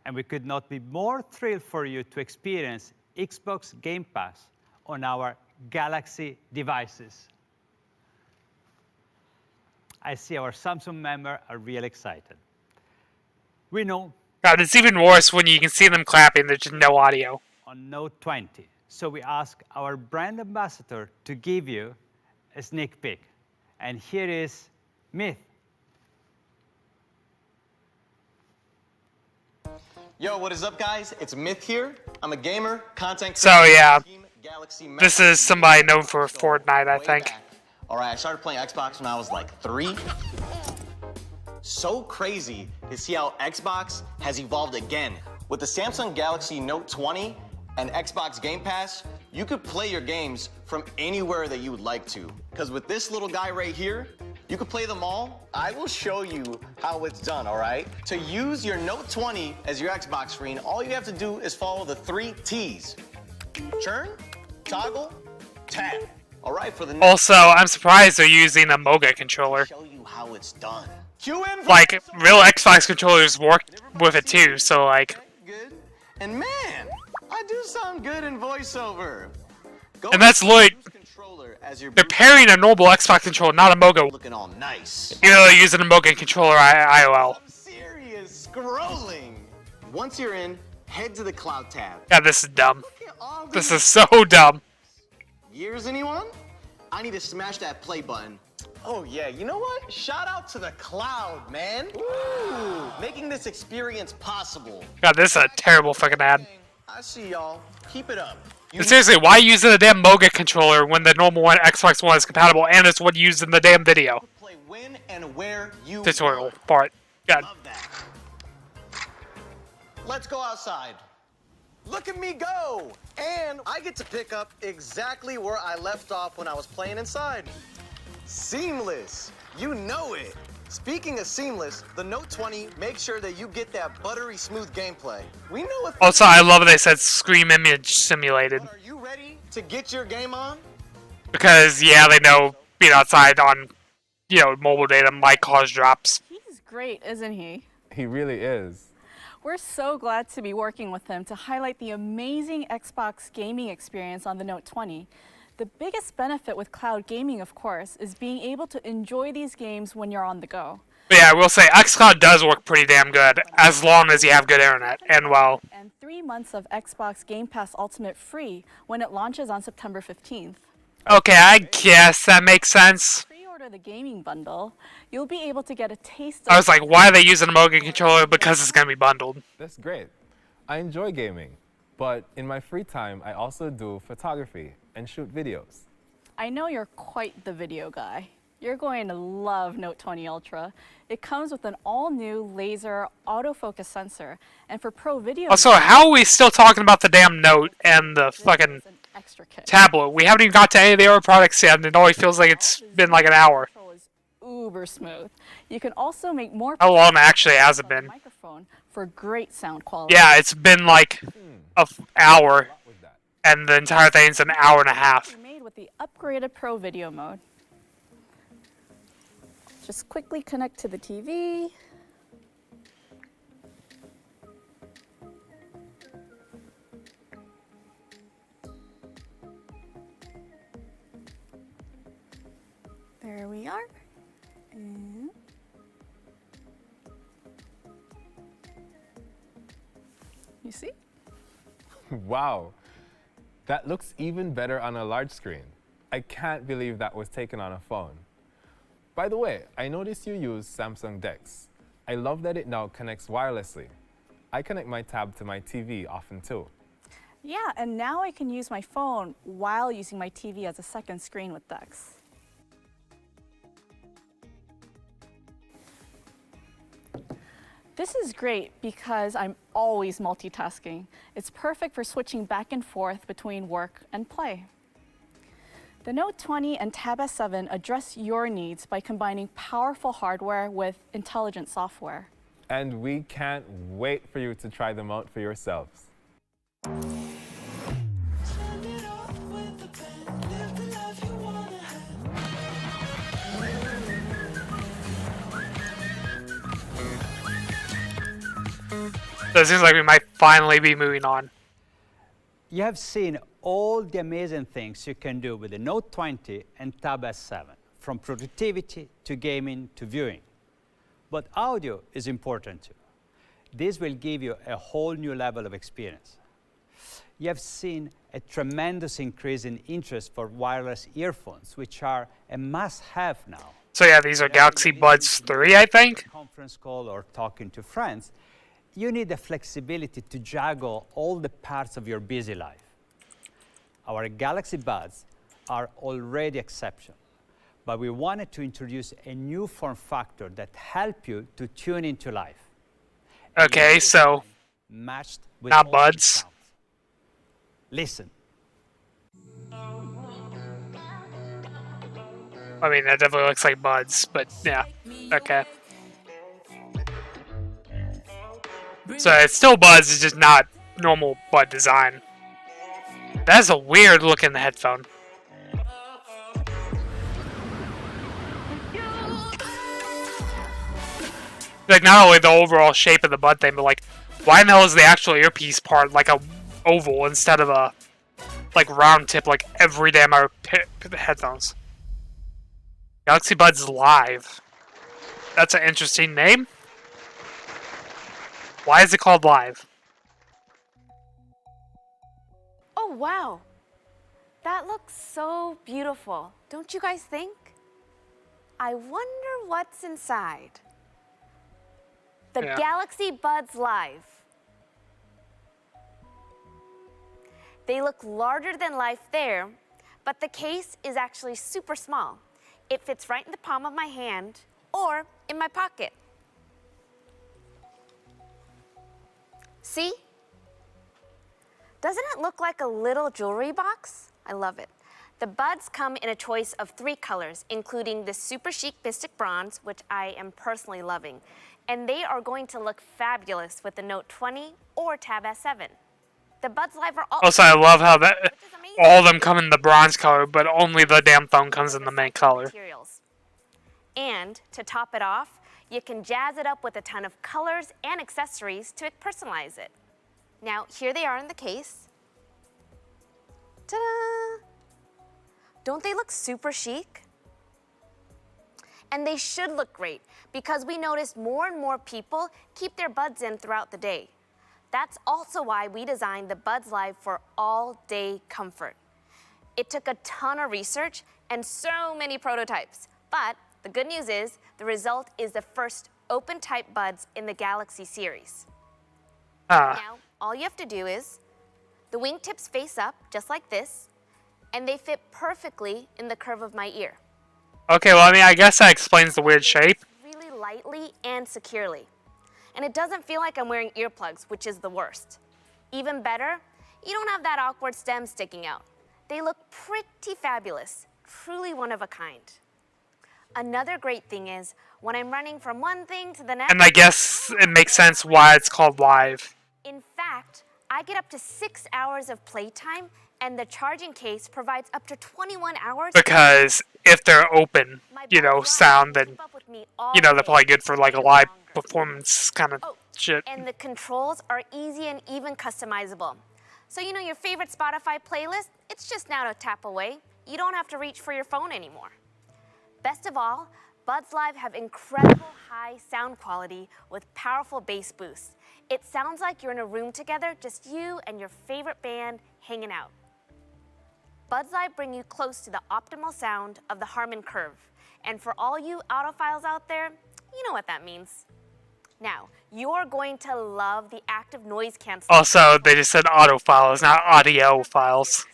And we could not be more thrilled for you to experience Xbox Game Pass on our Galaxy devices. I see our Samsung members are real excited. We know. God, it's even worse when you can see them clapping, there's just no audio. On Note 20. So we ask our brand ambassador to give you a sneak peek. And here is Myth. Yo, what is up, guys? It's Myth here. I'm a gamer, content creator. So yeah, this is somebody known for Fortnite, I think. All right, I started playing Xbox when I was like 3. So crazy to see how Xbox has evolved again. With the Samsung Galaxy Note 20 and Xbox Game Pass, you could play your games from anywhere that you would like to. Because with this little guy right here, you can play them all. I will show you how it's done, all right? To use your Note 20 as your Xbox screen, all you have to do is follow the 3 T's. Churn, toggle, tap. All right, for the next Also, I'm surprised they're using a Moga controller. show you how it's done. Like, real Xbox controllers work with it too, so like... Good. And man, I do sound good in voiceover. And that's like... They're pairing a normal Xbox controller, not a Moga. Looking all nice. You're really using a Moga controller IOL. Serious scrolling. Once you're in, head to the cloud tab. Yeah, this is dumb. This is so dumb. Years, anyone? I need to smash that play button. Oh yeah, you know what? Shout out to the cloud, man. Ooh, making this experience possible. God, this is a terrible fucking ad. I see y'all. Keep it up. And seriously, why use a damn Moga controller when the normal one, Xbox One, is compatible and it's what used in the damn video? Play when and where you Tutorial part. God. Love that. Let's go outside. Look at me go! And I get to pick up exactly where I left off when I was playing inside. Seamless. You know it. Speaking of seamless, the Note 20 makes sure that you get that buttery smooth gameplay. We know if Also, I love they said Scream Image Simulated. Are you ready to get your game on? Because, yeah, they know being outside on, you know, mobile data might cause drops. He's great, isn't he? He really is. We're so glad to be working with him to highlight the amazing Xbox gaming experience on the Note 20. The biggest benefit with cloud gaming, of course, is being able to enjoy these games when you're on the go. But yeah, I will say xCloud does work pretty damn good, as long as you have good internet, and well... And 3 months of Xbox Game Pass Ultimate free when it launches on September 15th. Okay, I guess that makes sense. Pre-order the gaming bundle, you'll be able to get a taste of... I was like, why are they using a Moga controller? Because it's going to be bundled. That's great. I enjoy gaming. But in my free time, I also do photography and shoot videos. I know you're quite the video guy. You're going to love Note 20 Ultra. It comes with an all-new laser autofocus sensor, and for pro video. Also, how are we still talking about the damn Note and the fucking tablet? We haven't even got to any of the other products yet, and it always feels like it's been like an hour. Uber smooth. You can also make more. How long actually has it been? Microphone for great sound quality. Yeah, it's been like an hour, and the entire thing's an hour and a half. Made with the upgraded Pro Video mode. Just quickly connect to the TV. There we are. And you see? Wow, that looks even better on a large screen. I can't believe that was taken on a phone. By the way, I noticed you use Samsung DeX. I love that it now connects wirelessly. I connect my tab to my TV often too. Yeah, and now I can use my phone while using my TV as a second screen with DeX. This is great because I'm always multitasking. It's perfect for switching back and forth between work and play. The Note 20 and Tab S7 address your needs by combining powerful hardware with intelligent software. And we can't wait for you to try them out for yourselves. So it seems like we might finally be moving on. You have seen all the amazing things you can do with the Note 20 and Tab S7, from productivity to gaming to viewing. But audio is important too. This will give you a whole new level of experience. You have seen a tremendous increase in interest for wireless earphones, which are a must-have now. So yeah, these are Galaxy Buds 3, I think. Conference call or talking to friends. You need the flexibility to juggle all the parts of your busy life. Our Galaxy Buds are already exceptional, but we wanted to introduce a new form factor that helps you to tune into life. Okay, so matched with not all Buds. sounds. Listen. I mean, that definitely looks like Buds, but yeah, okay. So it's still Buds, it's just not normal Bud design. That's a weird looking headphone. Like, not only the overall shape of the Bud thing, but like, why in the hell is the actual earpiece part like a oval instead of a like round tip like every damn other headphones? Galaxy Buds Live. That's an interesting name. Why is it called Live? Oh, wow. That looks so beautiful, don't you guys think? I wonder what's inside. The Galaxy Buds Live. They look larger than life there, but the case is actually super small. It fits right in the palm of my hand or in my pocket. See? Doesn't it look like a little jewelry box? I love it. The Buds come in a choice of 3 colors, including the super chic Mystic Bronze, which I am personally loving. And they are going to look fabulous with the Note 20 or Tab S7. The Buds Live are Also, I love how that all of them come in the bronze color, but only the damn phone comes in the main color. Materials. And to top it off, you can jazz it up with a ton of colors and accessories to personalize it. Now, here they are in the case. Ta-da! Don't they look super chic? And they should look great because we noticed more and more people keep their buds in throughout the day. That's also why we designed the Buds Live for all-day comfort. It took a ton of research and so many prototypes, but the good news is the result is the first open-type buds in the Galaxy series. Now, all you have to do is The wingtips face up, just like this, and they fit perfectly in the curve of my ear. Okay, well, I mean, I guess that explains the weird shape. Really lightly and securely. And it doesn't feel like I'm wearing earplugs, which is the worst. Even better, you don't have that awkward stem sticking out. They look pretty fabulous, truly one of a kind. Another great thing is, when I'm running from one thing to the next... And I guess it makes sense why it's called live. In fact, I get up to 6 hours of playtime, and the charging case provides up to 21 hours... Because if they're open, sound, then, they're probably good for like a live performance kind of shit. And the controls are easy and even customizable. So your favorite Spotify playlist, it's just now to tap away. You don't have to reach for your phone anymore. Best of all, Buds Live have incredible high sound quality with powerful bass boosts. It sounds like you're in a room together, just you and your favorite band hanging out. Buds Live bring you close to the optimal sound of the Harman curve. And for all you audiophiles out there, you know what that means. Now, you're going to love the active noise cancellation. Also, they just said autophiles, not audio files.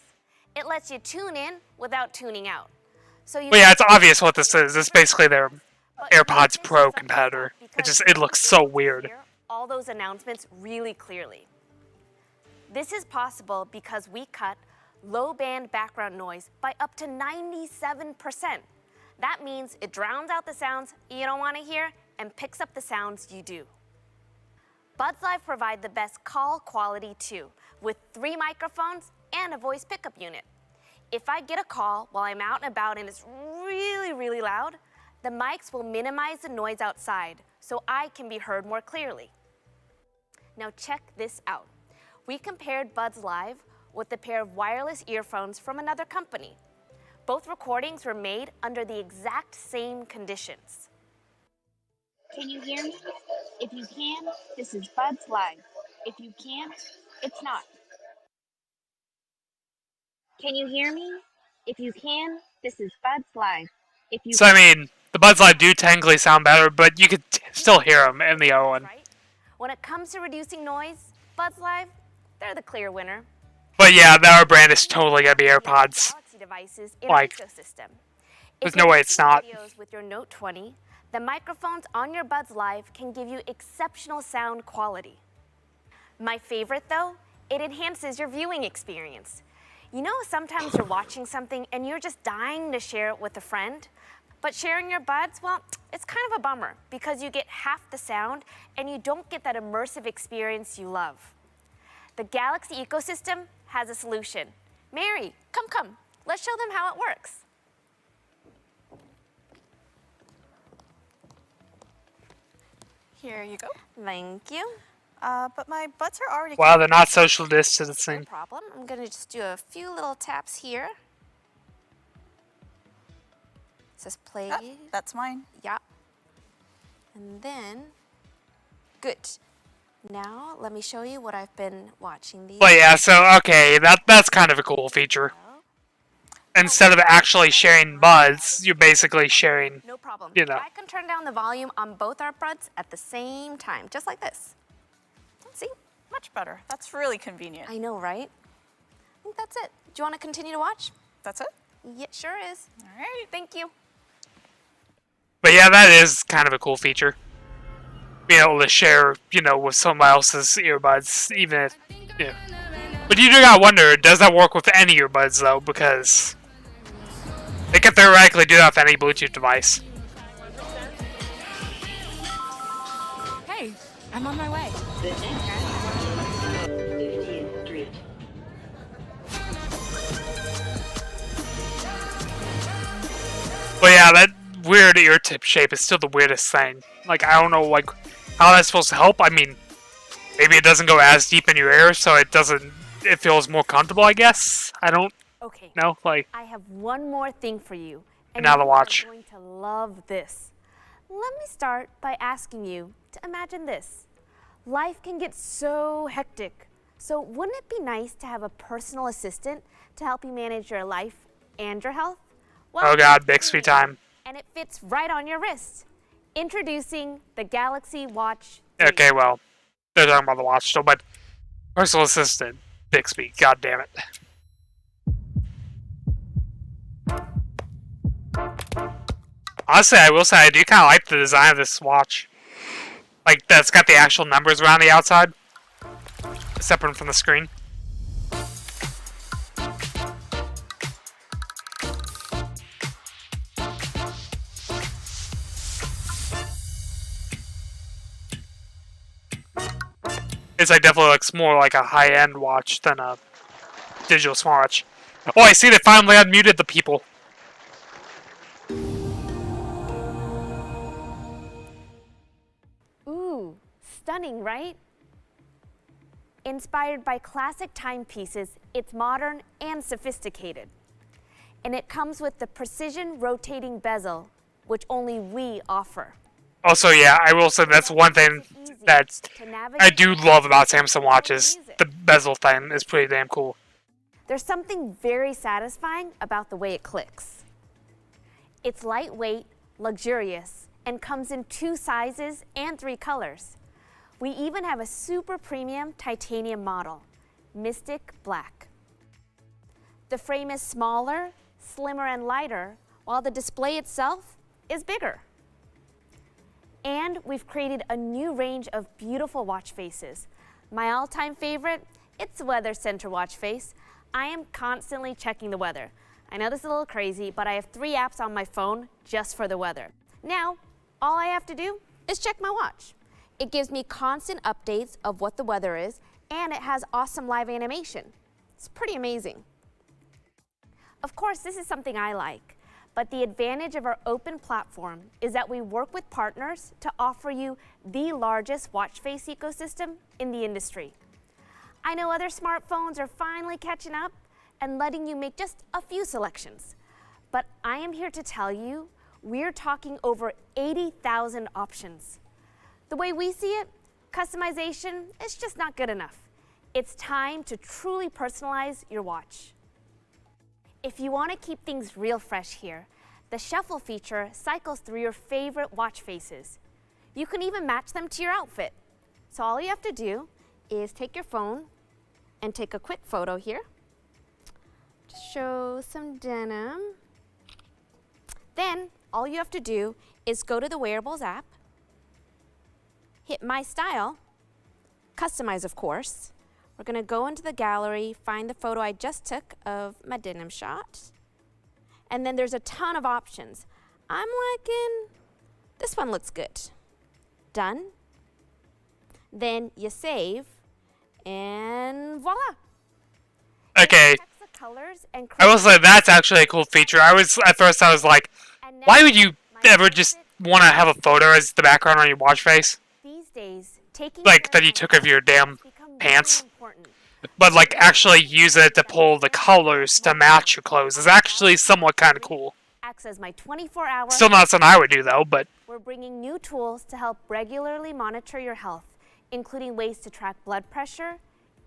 It lets you tune in without tuning out. So Well, yeah, it's obvious what this is. It's basically their AirPods Pro competitor. It looks so weird. All those announcements really clearly. This is possible because we cut low band background noise by up to 97%. That means it drowns out the sounds you don't want to hear and picks up the sounds you do. Buds Live provide the best call quality too, with 3 microphones and a voice pickup unit. If I get a call while I'm out and about and it's really, really loud, the mics will minimize the noise outside so I can be heard more clearly. Now check this out. We compared Buds Live with a pair of wireless earphones from another company. Both recordings were made under the exact same conditions. Can you hear me? If you can, this is Buds Live. If you can't, it's not. Can you hear me? If you can, this is Buds Live. If you So, I mean, the Buds Live do technically sound better, but you could still hear them in the other one. When it comes to reducing noise, Buds Live, they're the clear winner. But yeah, our brand is totally gonna be AirPods. Devices in Like, ecosystem. there's no way it's not. With your Note 20, the microphones on your Buds Live can give you exceptional sound quality. My favorite though, it enhances your viewing experience. Sometimes you're watching something and you're just dying to share it with a friend, but sharing your buds, well, it's kind of a bummer because you get half the sound and you don't get that immersive experience you love. The Galaxy ecosystem has a solution. Mary, come. Let's show them how it works. Here you go. Thank you. But my buds are already... Wow, they're not social distancing. No problem. I'm going to just do a few little taps here. It says play. That's mine. Yeah. And then, good. Now, let me show you what I've been watching these. Well, yeah, so, okay, that's kind of a cool feature. Instead of actually sharing buds, you're basically sharing, No problem. you know. I can turn down the volume on both our buds at the same time, just like this. See? Much better. That's really convenient. I know, right? I think that's it. Do you want to continue to watch? That's it? Yeah, sure is. All right. Thank you. But yeah, that is kind of a cool feature. Being able to share, with somebody else's earbuds, even if, yeah. But you do gotta wonder, does that work with any earbuds though? Because they can theoretically do that with any Bluetooth device. Hey, I'm on my way. But yeah, that weird ear tip shape is still the weirdest thing. Like, I don't know, how that's supposed to help. I mean, maybe it doesn't go as deep in your ear, so it feels more comfortable, I guess. I don't know, I have one more thing for you. And now the watch. You're going to love this. Let me start by asking you to imagine this. Life can get so hectic. So wouldn't it be nice to have a personal assistant to help you manage your life and your health? Well, oh god, Bixby time. And it fits right on your wrist. Introducing the Galaxy Watch 3. Okay, well, they're talking about the watch still, but personal assistant. Bixby, god damn it. Honestly, I will say I do kind of like the design of this watch. Like, that's got the actual numbers around the outside, separate from the screen. It's like definitely looks more like a high-end watch than a digital smartwatch. Oh, I see they finally unmuted the people. Ooh, stunning, right? Inspired by classic timepieces, it's modern and sophisticated. And it comes with the precision rotating bezel, which only we offer. Also, yeah, I will say that's one thing that I do love about Samsung watches. The bezel thing is pretty damn cool. There's something very satisfying about the way it clicks. It's lightweight, luxurious, and comes in 2 sizes and 3 colors. We even have a super premium titanium model, Mystic Black. The frame is smaller, slimmer, and lighter, while the display itself is bigger. And we've created a new range of beautiful watch faces. My all-time favorite, it's the Weather Center watch face. I am constantly checking the weather. I know this is a little crazy, but I have 3 apps on my phone just for the weather. Now, all I have to do is check my watch. It gives me constant updates of what the weather is, and it has awesome live animation. It's pretty amazing. Of course, this is something I like. But the advantage of our open platform is that we work with partners to offer you the largest watch face ecosystem in the industry. I know other smartphones are finally catching up and letting you make just a few selections. But I am here to tell you, we're talking over 80,000 options. The way we see it, customization is just not good enough. It's time to truly personalize your watch. If you want to keep things real fresh here, the shuffle feature cycles through your favorite watch faces. You can even match them to your outfit. So all you have to do is take your phone and take a quick photo here. Just show some denim. Then all you have to do is go to the Wearables app, hit My Style, customize of course. We're gonna go into the gallery, find the photo I just took of my denim shot. And then there's a ton of options. I'm liking, this one looks good. Done. Then you save, and voila. Okay. I will say that's actually a cool feature. At first I was like, why would you ever just want to have a photo as the background on your watch face? These days, taking Like that you took of your damn pants. But like actually use it to pull the colors to match your clothes is actually somewhat kind of cool. Acts as my 24-hour. Still not something I would do though, but We're bringing new tools to help regularly monitor your health, including ways to track blood pressure,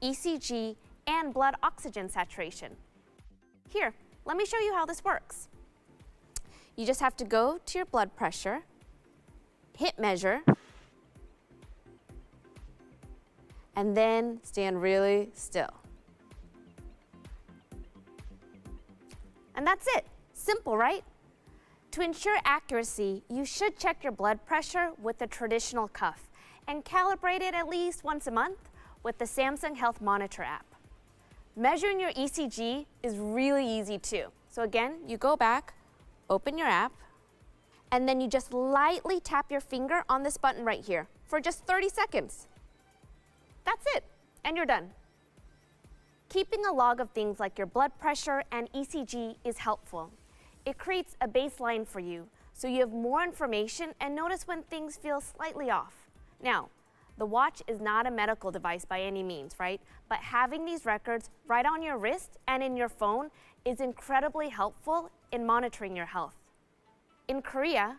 ECG, and blood oxygen saturation. Here, let me show you how this works. You just have to go to your blood pressure, hit measure, and then stand really still. And that's it. Simple, right? To ensure accuracy, you should check your blood pressure with a traditional cuff and calibrate it at least once a month with the Samsung Health Monitor app. Measuring your ECG is really easy too. So again, you go back, open your app, and then you just lightly tap your finger on this button right here for just 30 seconds. That's it, and you're done. Keeping a log of things like your blood pressure and ECG is helpful. It creates a baseline for you, so you have more information and notice when things feel slightly off. Now, the watch is not a medical device by any means, right? But having these records right on your wrist and in your phone is incredibly helpful in monitoring your health. In Korea,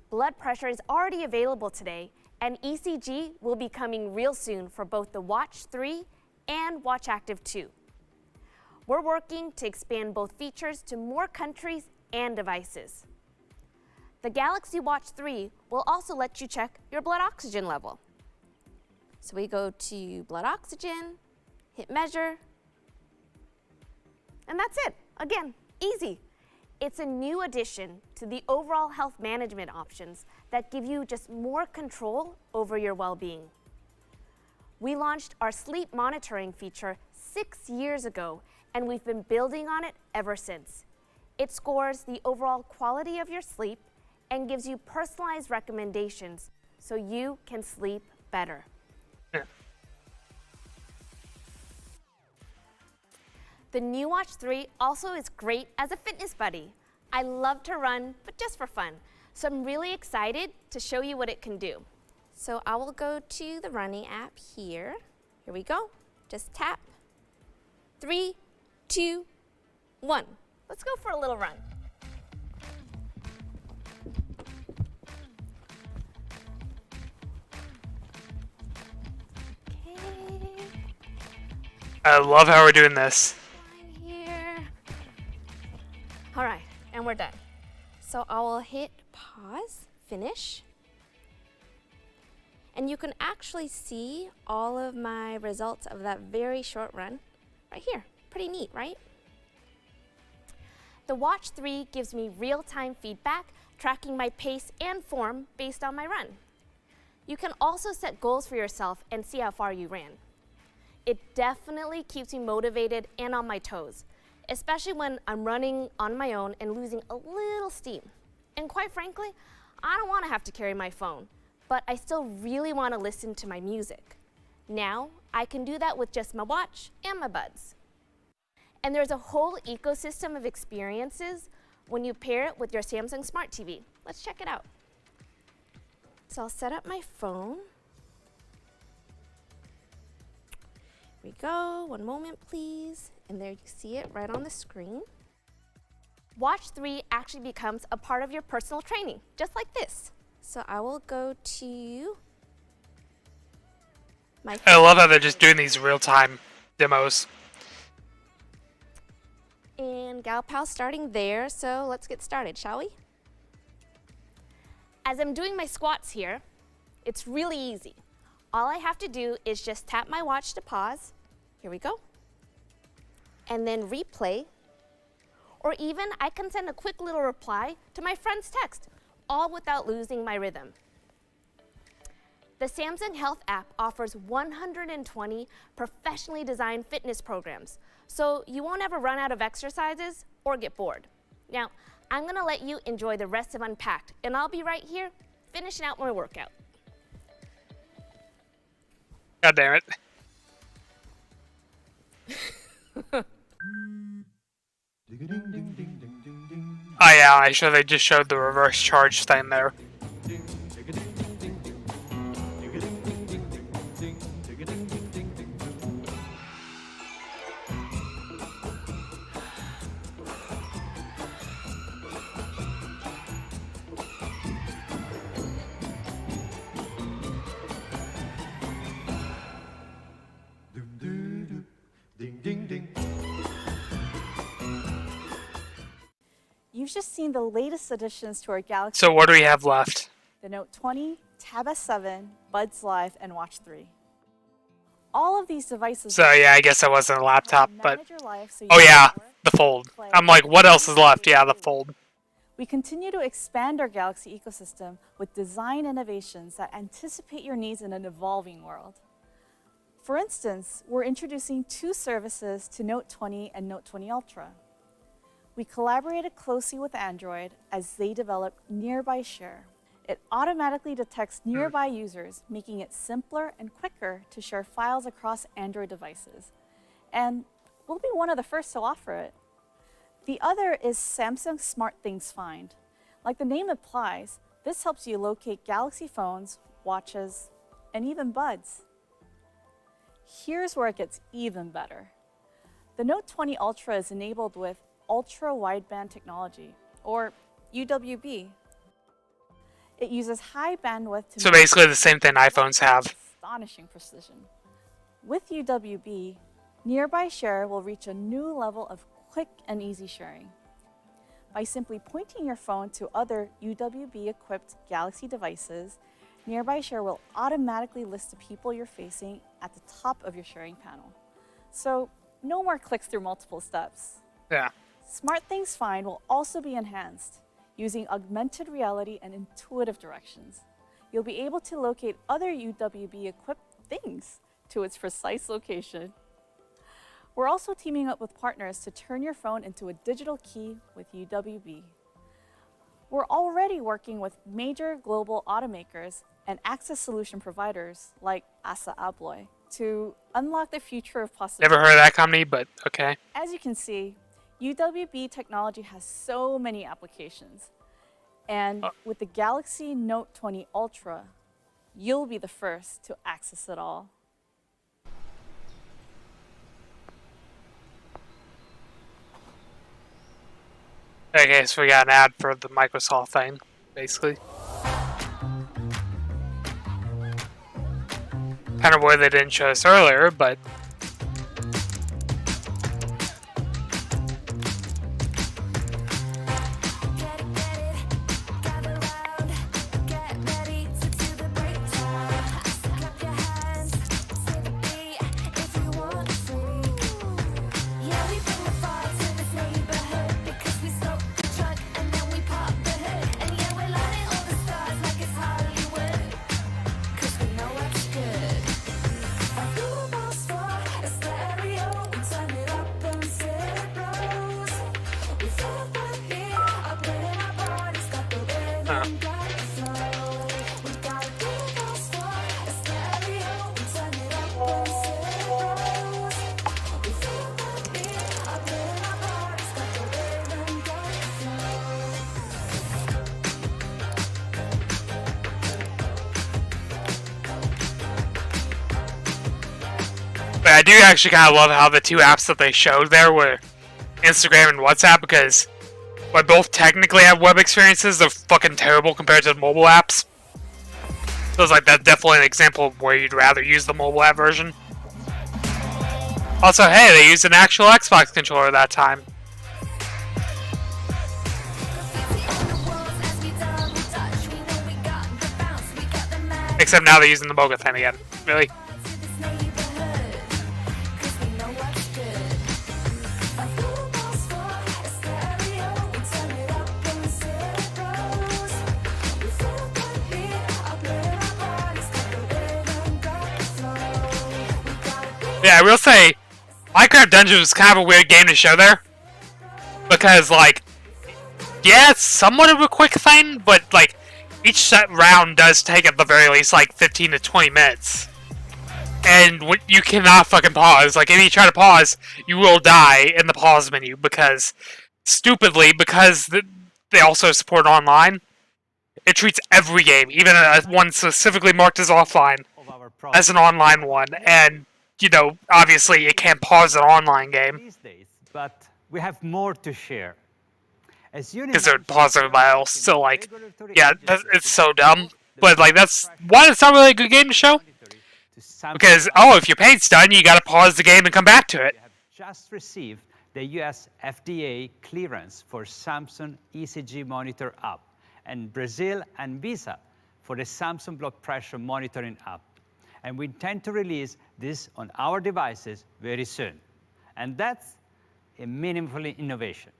blood pressure is already available today, and ECG will be coming real soon for both the Watch 3 and Watch Active 2. We're working to expand both features to more countries and devices. The Galaxy Watch 3 will also let you check your blood oxygen level. So we go to blood oxygen, hit measure, And that's it. Again, easy. It's a new addition to the overall health management options that give you just more control over your well-being. We launched our sleep monitoring feature 6 years ago, and we've been building on it ever since. It scores the overall quality of your sleep and gives you personalized recommendations so you can sleep better. Yeah. The new Watch 3 also is great as a fitness buddy. I love to run, but just for fun. So I'm really excited to show you what it can do. So I will go to the running app here. Here we go. Just tap. 3, 2, 1. Let's go for a little run. I love how we're doing this. Here. All right, and we're done. So I will hit pause, finish. And you can actually see all of my results of that very short run right here. Pretty neat, right? The Watch 3 gives me real-time feedback, tracking my pace and form based on my run. You can also set goals for yourself and see how far you ran. It definitely keeps me motivated and on my toes, especially when I'm running on my own and losing a little steam. And quite frankly, I don't want to have to carry my phone, but I still really want to listen to my music. Now, I can do that with just my watch and my buds. And there's a whole ecosystem of experiences when you pair it with your Samsung Smart TV. Let's check it out. So I'll set up my phone. Here we go, one moment please. And there you see it right on the screen. Watch 3 actually becomes a part of your personal training, just like this. So I will go to my I love how they're just doing these real-time demos. And Galpal's starting there, so let's get started, shall we? As I'm doing my squats here, it's really easy. All I have to do is just tap my watch to pause. Here we go. And then replay. Or even I can send a quick little reply to my friend's text, all without losing my rhythm. The Samsung Health app offers 120 professionally designed fitness programs, so you won't ever run out of exercises or get bored. Now, I'm gonna let you enjoy the rest of Unpacked, and I'll be right here finishing out my workout. God damn it. Oh yeah, I sure they just showed the reverse charge thing there. You've just seen the latest additions to our Galaxy. So what do we have left? The Note 20, Tab S7, Buds Live, and Watch 3. All of these devices. So yeah, I guess that wasn't a laptop, but manage your life so you oh can yeah, work, the Fold. play, I'm like, what else is left? Yeah, the Fold. We continue to expand our Galaxy ecosystem with design innovations that anticipate your needs in an evolving world. For instance, we're introducing 2 services to Note 20 and Note 20 Ultra. We collaborated closely with Android as they developed Nearby Share. It automatically detects nearby users, making it simpler and quicker to share files across Android devices. And we'll be one of the first to offer it. The other is Samsung Smart Things Find. Like the name implies, this helps you locate Galaxy phones, watches, and even buds. Here's where it gets even better. The Note 20 Ultra is enabled with ultra-wideband technology, or UWB. It uses high bandwidth to So basically the same thing iPhones have. astonishing precision. With UWB, Nearby Share will reach a new level of quick and easy sharing. By simply pointing your phone to other UWB-equipped Galaxy devices, Nearby Share will automatically list the people you're facing at the top of your sharing panel. So no more clicks through multiple steps. Yeah. SmartThings Find will also be enhanced using augmented reality and intuitive directions. You'll be able to locate other UWB-equipped things to its precise location. We're also teaming up with partners to turn your phone into a digital key with UWB. We're already working with major global automakers and access solution providers like Assa Abloy to unlock the future of possibilities. Never heard of that company, but okay. As you can see, UWB technology has so many applications. And with the Galaxy Note 20 Ultra, you'll be the first to access it all. Okay, so we got an ad for the Microsoft thing, basically. Kind of where they didn't show us earlier, but... But I do actually kind of love how the two apps that they showed there were Instagram and WhatsApp, because while both technically have web experiences, they're fucking terrible compared to the mobile apps. So it's like that's definitely an example of where you'd rather use the mobile app version. Also, hey, they used an actual Xbox controller that time. Except now they're using the Mocha thing again. Really? Yeah, I will say, Minecraft Dungeons was kind of a weird game to show there. Because, like, yeah, it's somewhat of a quick thing, but, like, each set round does take at the very least, like, 15 to 20 minutes. And you cannot fucking pause. Like, if you try to pause, you will die in the pause menu, because, stupidly, because they also support online, it treats every game, even one specifically marked as offline, as an online one, and... You know, obviously you can't pause an online game. These days, but we have more to share. Because they're pause everybody else. So, like, yeah, it's so dumb. But, like, that's why it's not really a good game to show. Because, oh, if your paint's done, you gotta pause the game and come back to it. We have just received the US FDA clearance for Samsung ECG Monitor app, and Brazil and Visa for the Samsung Blood Pressure Monitoring app. And we intend to release this on our devices very soon. And that's a meaningful innovation.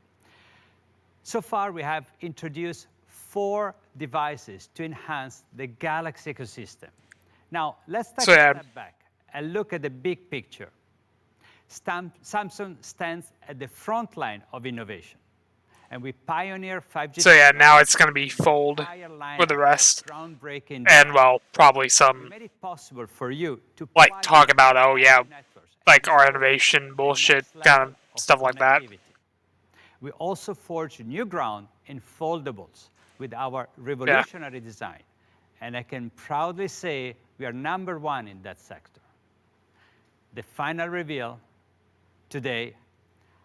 So far, we have introduced 4 devices to enhance the Galaxy ecosystem. Now, let's take a step back and look at the big picture. Samsung stands at the front line of innovation. And we pioneer 5G. So yeah, now it's going to be Fold for the rest. And, well, probably some, made it possible for you to like, talk about, oh yeah, like our innovation bullshit, kind of stuff like that. We also forged new ground in foldables with our revolutionary design. And I can proudly say we are #1 in that sector. The final reveal today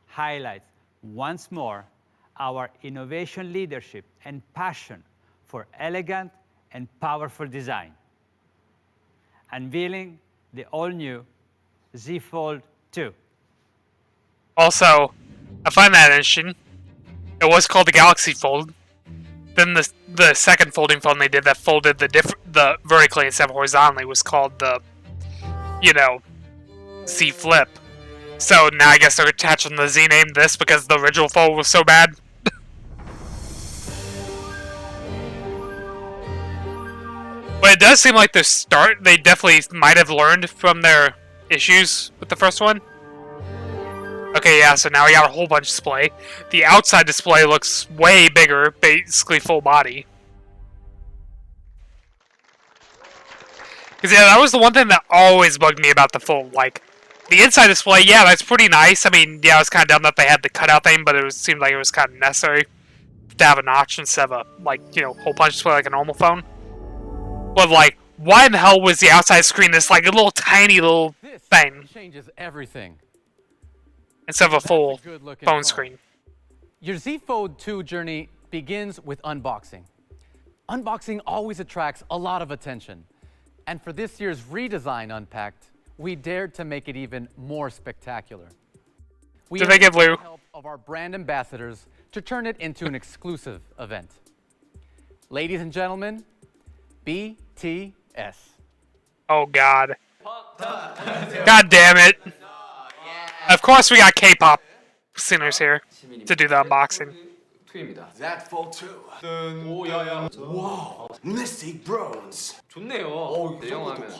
highlights once more our innovation leadership and passion for elegant and powerful design. Unveiling the all-new Z Fold 2. Also, I find that interesting. It was called the Galaxy Fold. Then the second folding phone they did that folded the vertically instead of horizontally was called the, you know, Z Flip. So now I guess they're attaching the Z name this because the original Fold was so bad. But it does seem like they definitely might have learned from their issues with the first one. Okay, yeah, so now we got a whole bunch of display. The outside display looks way bigger, basically full body. Because, yeah, that was the one thing that always bugged me about the Fold. Like, the inside display, yeah, that's pretty nice. I mean, yeah, it was kind of dumb that they had the cutout thing, but it seemed like it was kind of necessary to have a notch instead of a, like, you know, hole punch display like a normal phone. But, like, why in the hell was the outside screen this, like, a little tiny little thing? Changes everything. Instead of a full phone screen. Your Z Fold 2 journey begins with unboxing. Unboxing always attracts a lot of attention. And for this year's redesign Unpacked, we dared to make it even more spectacular. We Did they give Lou? The help of our brand ambassadors to turn it into an exclusive event. Ladies and gentlemen, BTS. Oh God. God damn it. Of course we got K-pop singers here to do the unboxing. That Fold 2. Wow, Mystic Bronze. 좋네요. 대형화면.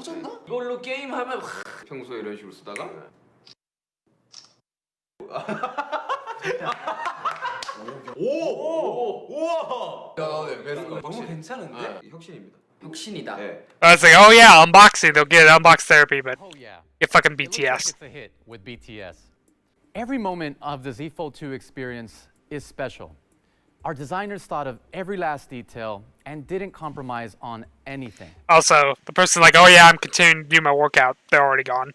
이걸로 게임하면 평소에 이런 식으로 쓰다가 우와. 너무 괜찮은데? 혁신입니다. 혁신이다. I was like, oh yeah, unboxing. They'll get unbox therapy, but get fucking BTS. It's a hit with BTS. Every moment of the Z Fold 2 experience is special. Our designers thought of every last detail and didn't compromise on anything. Also, the person's like, oh yeah, I'm continuing to do my workout. They're already gone.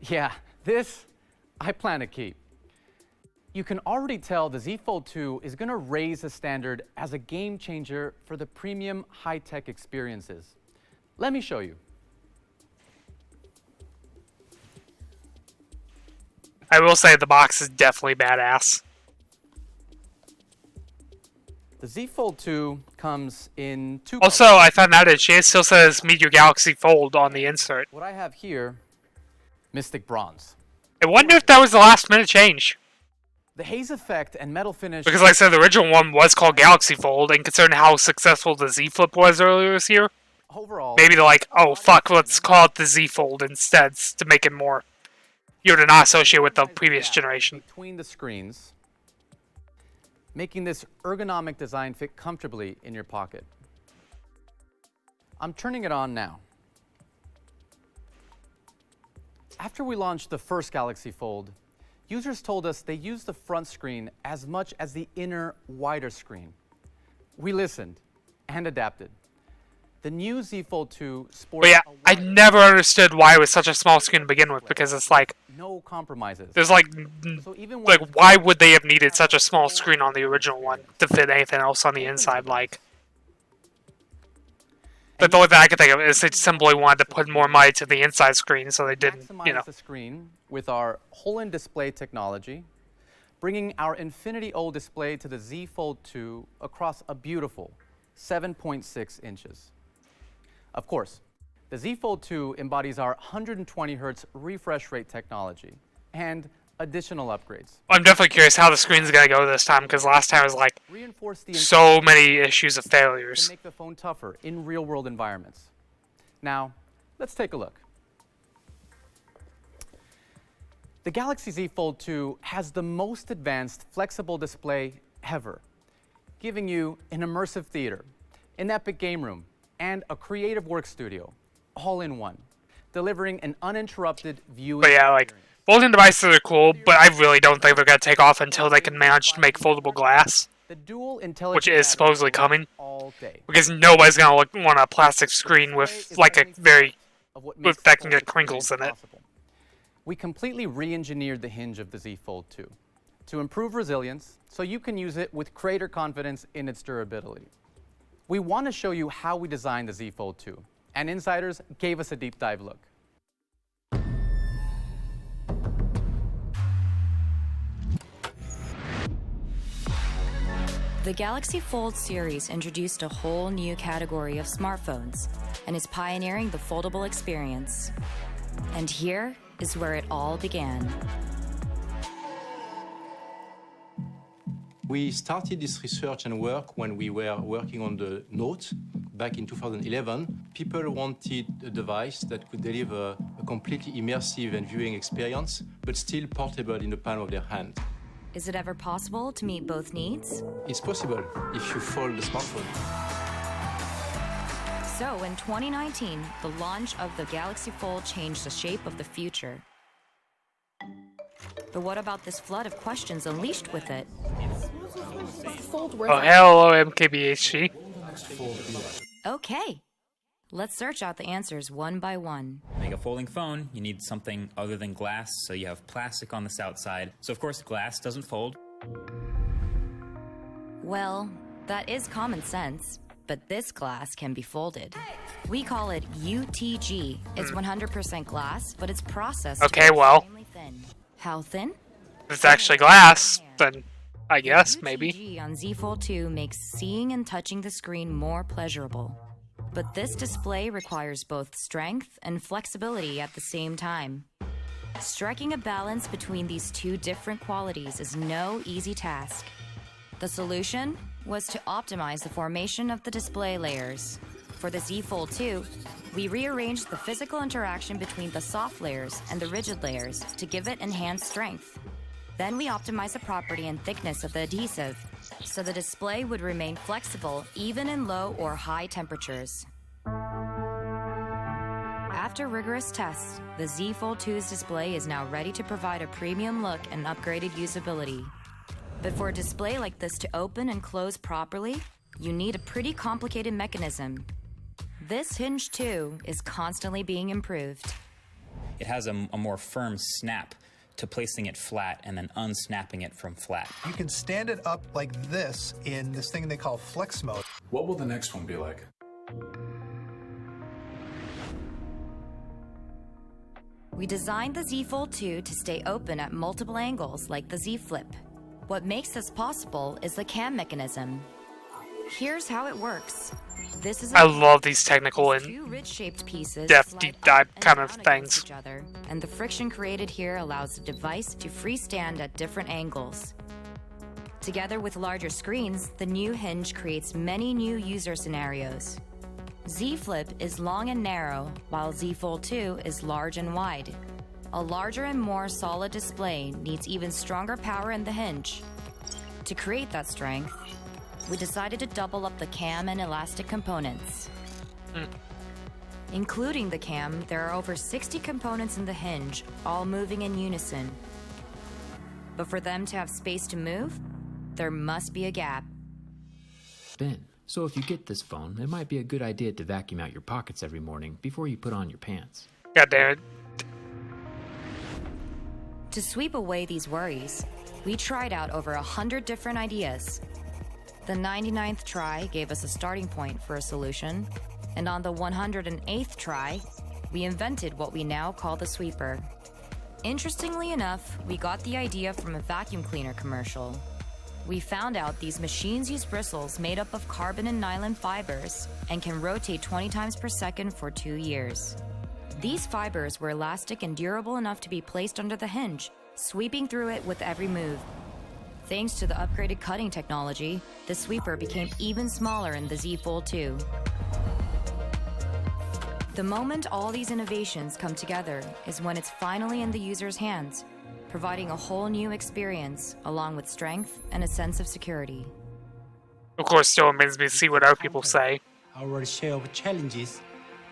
Yeah, this I plan to keep. You can already tell the Z Fold 2 is going to raise the standard as a game changer for the premium high-tech experiences. Let me show you. I will say the box is definitely badass. The Z Fold 2 comes in two Also, colors. I found out it still says Meet Your Galaxy Fold on the insert. What I have here, Mystic Bronze. I wonder if that was the last minute change. The haze effect and metal finish. Because like I said, the original one was called Galaxy Fold, and considering how successful the Z Flip was earlier this year, maybe they're like, oh fuck, let's call it the Z Fold instead to make it more, to not associate with the previous generation. Between the screens, making this ergonomic design fit comfortably in your pocket. I'm turning it on now. After we launched the first Galaxy Fold, users told us they used the front screen as much as the inner, wider screen. We listened and adapted. The new Z Fold 2 sports. But yeah, I never understood why it was such a small screen to begin with, because it's like, no compromises. there's like why would they have needed such a small screen on the original one to fit anything else on the inside? Like, but the only thing I could think of is they simply wanted to put more money to the inside screen, so they didn't, Maximize the screen with our whole-in display technology, bringing our Infinity O display to the Z Fold 2 across a beautiful 7.6 inches. Of course, the Z Fold 2 embodies our 120 Hz refresh rate technology and additional upgrades. I'm definitely curious how the screen's gonna go this time, because last time it was like so many issues of failures. To make the phone tougher in real-world environments. Now, let's take a look. The Galaxy Z Fold 2 has the most advanced flexible display ever, giving you an immersive theater, an epic game room, and a creative work studio, all in one, delivering an uninterrupted viewing But yeah, like, folding devices are cool, but I really don't think they're gonna take off until they can manage to make foldable glass, which is supposedly coming, because nobody's gonna want a plastic screen with like a that can get crinkles in it. We completely re-engineered the hinge of the Z Fold 2 to improve resilience so you can use it with greater confidence in its durability. We want to show you how we designed the Z Fold 2, and insiders gave us a deep dive look. The Galaxy Fold series introduced a whole new category of smartphones and is pioneering the foldable experience. And here is where it all began. We started this research and work when we were working on the Note back in 2011. People wanted a device that could deliver a completely immersive and viewing experience, but still portable in the palm of their hand. Is it ever possible to meet both needs? It's possible if you fold the smartphone. So in 2019, the launch of the Galaxy Fold changed the shape of the future. But what about this flood of questions unleashed with it? Oh, hello, MKBHD. Okay, let's search out the answers one by one. To make a folding phone, you need something other than glass, so you have plastic on this outside. So of course, glass doesn't fold. Well, that is common sense, but this glass can be folded. We call it UTG. It's 100% glass, but it's processed Okay, well. extremely thin. How thin? It's actually glass, then I guess, maybe. UTG on Z Fold 2 makes seeing and touching the screen more pleasurable. But this display requires both strength and flexibility at the same time. Striking a balance between these two different qualities is no easy task. The solution was to optimize the formation of the display layers. For the Z Fold 2, we rearranged the physical interaction between the soft layers and the rigid layers to give it enhanced strength. Then we optimized the property and thickness of the adhesive, so the display would remain flexible even in low or high temperatures. After rigorous tests, the Z Fold 2's display is now ready to provide a premium look and upgraded usability. But for a display like this to open and close properly, you need a pretty complicated mechanism. This hinge, too, is constantly being improved. It has a more firm snap to placing it flat and then unsnapping it from flat. You can stand it up like this in this thing they call flex mode. What will the next one be like? We designed the Z Fold 2 to stay open at multiple angles like the Z Flip. What makes this possible is the cam mechanism. Here's how it works. This is I love these technical and two ridge-shaped pieces depth deep dive kind of things. each other, and the friction created here allows the device to freestand at different angles. Together with larger screens, the new hinge creates many new user scenarios. Z Flip is long and narrow, while Z Fold 2 is large and wide. A larger and more solid display needs even stronger power in the hinge. To create that strength, we decided to double up the cam and elastic components. Including the cam, there are over 60 components in the hinge, all moving in unison. But for them to have space to move, there must be a gap. Ben, so if you get this phone, it might be a good idea to vacuum out your pockets every morning before you put on your pants. God damn it. To sweep away these worries, we tried out over 100 different ideas. The 99th try gave us a starting point for a solution, and on the 108th try, we invented what we now call the sweeper. Interestingly enough, we got the idea from a vacuum cleaner commercial. We found out these machines use bristles made up of carbon and nylon fibers and can rotate 20 times per second for 2 years. These fibers were elastic and durable enough to be placed under the hinge, sweeping through it with every move. Thanks to the upgraded cutting technology, the sweeper became even smaller in the Z Fold 2. The moment all these innovations come together is when it's finally in the user's hands, providing a whole new experience along with strength and a sense of security. Of course, still amazes me to see what other people say. Our share of challenges,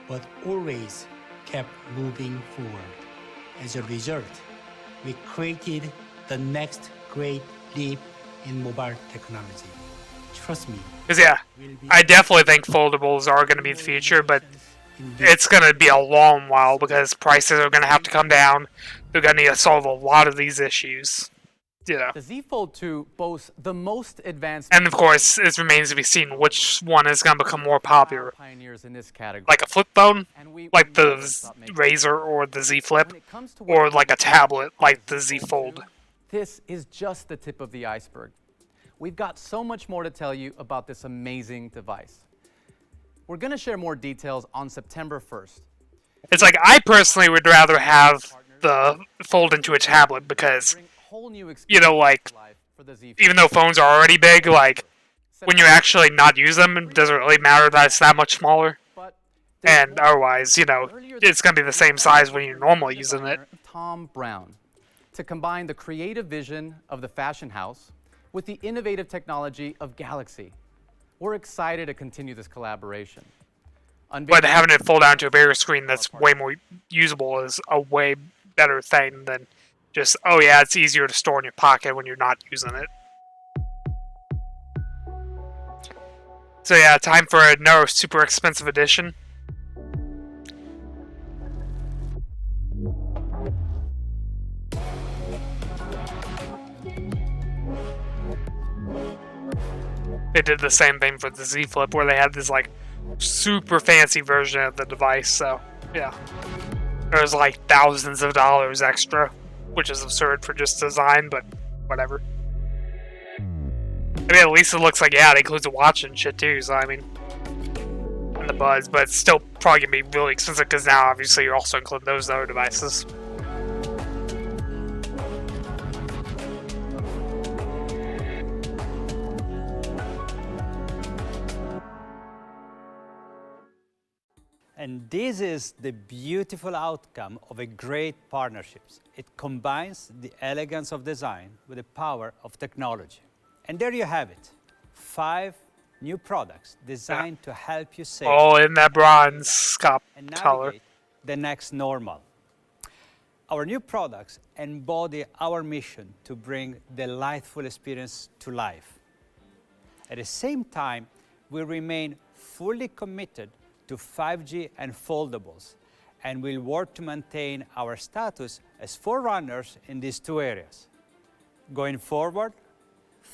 but always kept moving forward. As a result, we created the next great leap in mobile technology. Trust me. Because yeah, I definitely think foldables are going to be the future, but it's going to be a long while because prices are going to have to come down. They're going to need to solve a lot of these issues. Yeah. The Z Fold 2 boasts the most advanced... And of course, it remains to be seen which one is going to become more popular. Pioneers in this category. Like a flip phone, like the Razr or the Z Flip, or like a tablet, like the Z Fold. This is just the tip of the iceberg. We've got so much more to tell you about this amazing device. We're going to share more details on September 1st. It's like, I personally would rather have the Fold into a tablet because, Whole new you know, like, for the Z even though phones are already big, like, when you actually not use them, it doesn't really matter that it's that much smaller. And otherwise, you know, it's going to be the same size when you're normally using it. Tom Brown, to combine the creative vision of the fashion house with the innovative technology of Galaxy. We're excited to continue this collaboration. But having it fold down to a bigger screen that's way more usable is a way better thing than just, oh yeah, it's easier to store in your pocket when you're not using it. So yeah, time for another super expensive edition. They did the same thing for the Z Flip, where they had this like super fancy version of the device. So yeah, there was like thousands of dollars extra, which is absurd for just design, but whatever. I mean, at least it looks like, yeah, it includes a watch and shit too. So I mean, and the buds, but it's still probably gonna be really expensive because now obviously you're also including those other devices. And this is the beautiful outcome of a great partnerships. It combines the elegance of design with the power of technology. And there you have it. 5 new products designed to help you save. All in that bronze color. The next normal. Our new products embody our mission to bring delightful experience to life. At the same time, we remain fully committed to 5G and foldables, and will work to maintain our status as forerunners in these 2 areas. Going forward,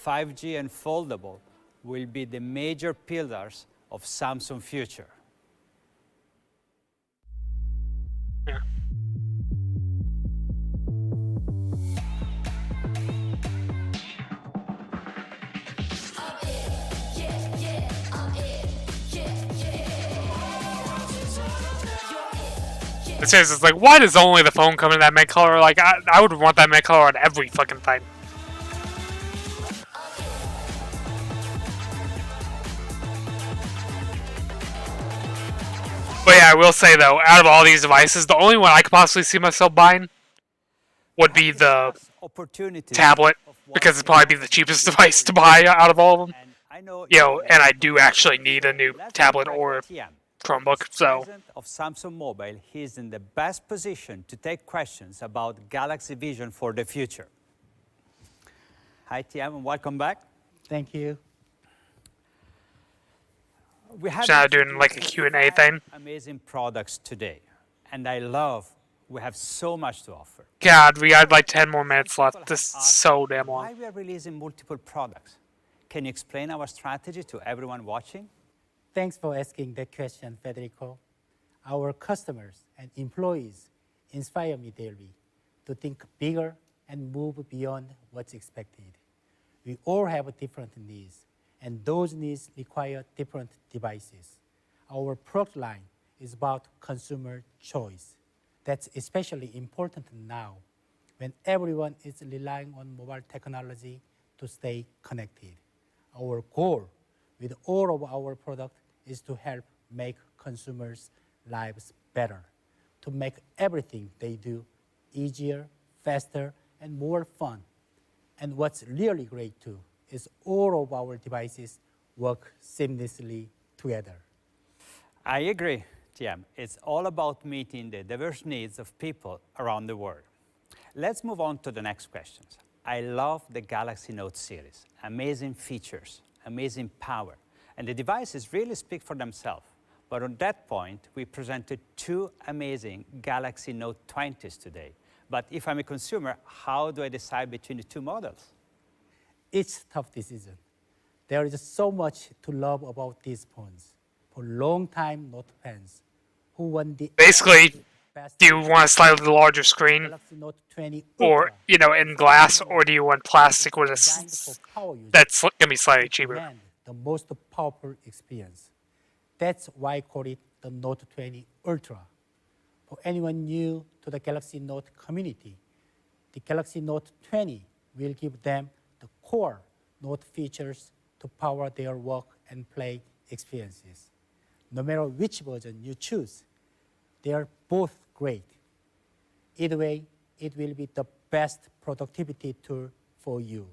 5G and foldable will be the major pillars of Samsung's future. Yeah. It says, it's like, why does only the phone come in that matte color? Like, I would want that matte color on every fucking thing. But yeah, I will say though, out of all these devices, the only one I could possibly see myself buying would be the tablet, because it'd probably be the cheapest device to buy out of all of them. You know, and I do actually need a new tablet or Chromebook, so. Of Samsung Mobile, he is in the best position to take questions about Galaxy Vision for the future. Hi, TM, and welcome back. Thank you. We have now doing like a Q&A thing. Amazing products today, and I love we have so much to offer. God, we had like 10 more minutes left. This is so damn long. Why we are releasing multiple products? Can you explain our strategy to everyone watching? Thanks for asking that question, Federico. Our customers and employees inspire me daily to think bigger and move beyond what's expected. We all have different needs, and those needs require different devices. Our product line is about consumer choice. That's especially important now when everyone is relying on mobile technology to stay connected. Our goal with all of our products is to help make consumers' lives better, to make everything they do easier, faster, and more fun. And what's really great too is all of our devices work seamlessly together. I agree, TM. It's all about meeting the diverse needs of people around the world. Let's move on to the next questions. I love the Galaxy Note series. Amazing features, amazing power, and the devices really speak for themselves. But on that point, we presented 2 amazing Galaxy Note 20s today. But if I'm a consumer, how do I decide between the 2 models? It's a tough decision. There is so much to love about these phones. For long-time Note fans who want the basically, do you want a slightly larger screen, Galaxy Note 20 or you know, in glass, or do you want plastic with that's gonna be slightly cheaper? The most powerful experience. That's why I call it the Note 20 Ultra. For anyone new to the Galaxy Note community, the Galaxy Note 20 will give them the core Note features to power their work and play experiences. No matter which version you choose, they are both great. Either way, it will be the best productivity tool for you.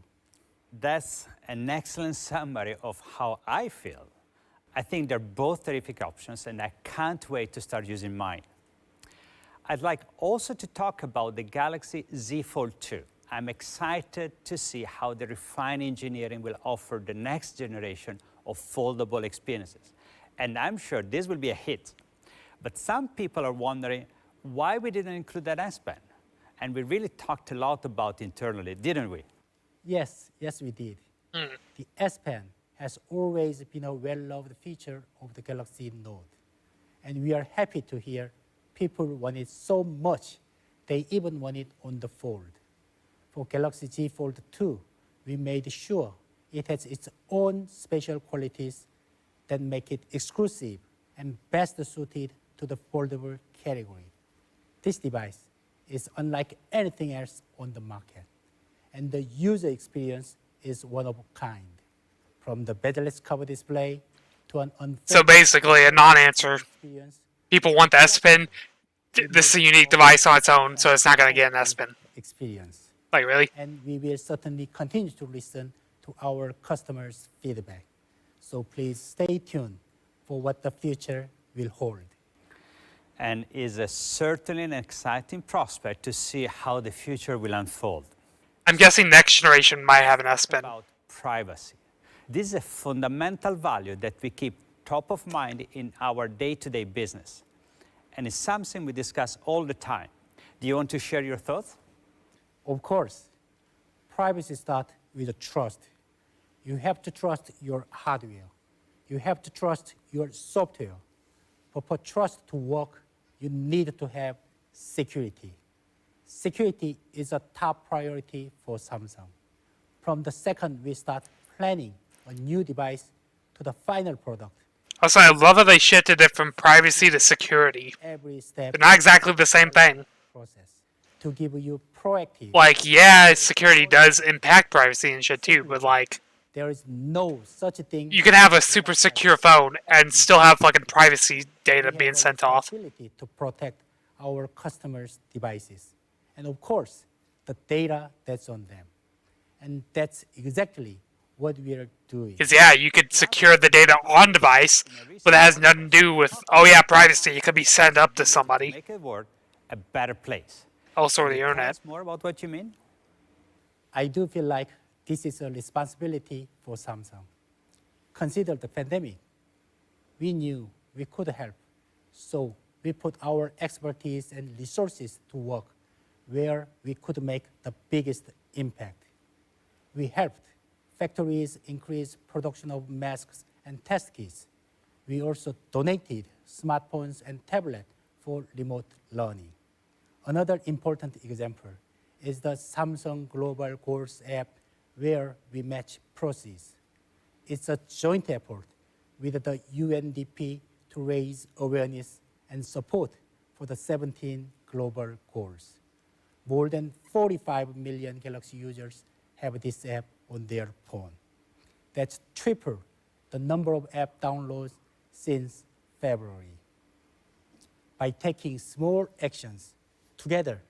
That's an excellent summary of how I feel. I think they're both terrific options, and I can't wait to start using mine. I'd like also to talk about the Galaxy Z Fold 2. I'm excited to see how the refined engineering will offer the next generation of foldable experiences. And I'm sure this will be a hit. But some people are wondering why we didn't include that S Pen. And we really talked a lot about it internally, didn't we? Yes, we did. The S Pen has always been a well-loved feature of the Galaxy Note. And we are happy to hear people want it so much, they even want it on the Fold. For Galaxy Z Fold 2, we made sure it has its own special qualities that make it exclusive and best suited to the foldable category. This device is unlike anything else on the market, and the user experience is one of a kind. From the bezel-less cover display to an So basically, a non-answer. People want the S Pen. This is a unique device on its own, so it's not going to get an S Pen. Experience. Like, really? And we will certainly continue to listen to our customers' feedback. So please stay tuned for what the future will hold. And is certainly an exciting prospect to see how the future will unfold. I'm guessing next generation might have an S Pen. About privacy. This is a fundamental value that we keep top of mind in our day-to-day business. And it's something we discuss all the time. Do you want to share your thoughts? Of course. Privacy starts with trust. You have to trust your hardware. You have to trust your software. But for trust to work, you need to have security. Security is a top priority for Samsung. From the second we start planning a new device to the final product. Also, I love how they shifted it from privacy to security. Every step. They're not exactly the same thing. Process to give you proactive. Like, yeah, security does impact privacy and shit too, but like, there is no such a thing. You can have a super secure phone and still have fucking privacy data being sent off. To protect our customers' devices, and of course, the data that's on them, and that's exactly what we are doing. Because yeah, you could secure the data on device, but it has nothing to do with, oh yeah, privacy. It could be sent up to somebody. Make the world a better place. Also, the internet. Tell us more about what you mean? I do feel like this is a responsibility for Samsung. Consider the pandemic. We knew we could help, so we put our expertise and resources to work where we could make the biggest impact. We helped factories increase production of masks and test kits. We also donated smartphones and tablets for remote learning. Another important example is the Samsung Global Goals app where we match proceeds. It's a joint effort with the UNDP to raise awareness and support for the 17 global goals. More than 45 million Galaxy users have this app on their phone. That's triple the number of app downloads since February. By taking small actions together,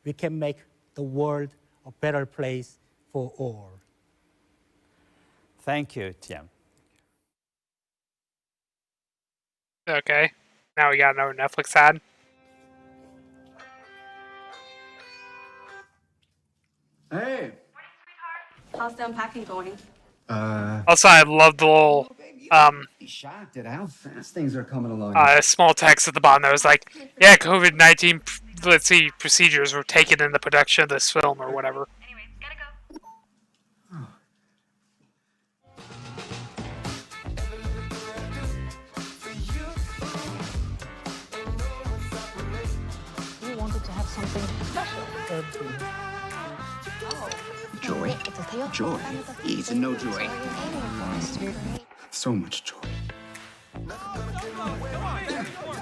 we can make the world a better place for all. Thank you, Tim. Okay, now we got another Netflix ad. Hey. How's the unpacking going? Also, I love the little Be shocked at how fast things are coming along. small text at the bottom that was like, yeah, COVID-19, let's see, procedures were taken in the production of this film or whatever. Anyways, gotta go. You wanted to have something special. Joy. Joy. Ease and no joy. So much joy.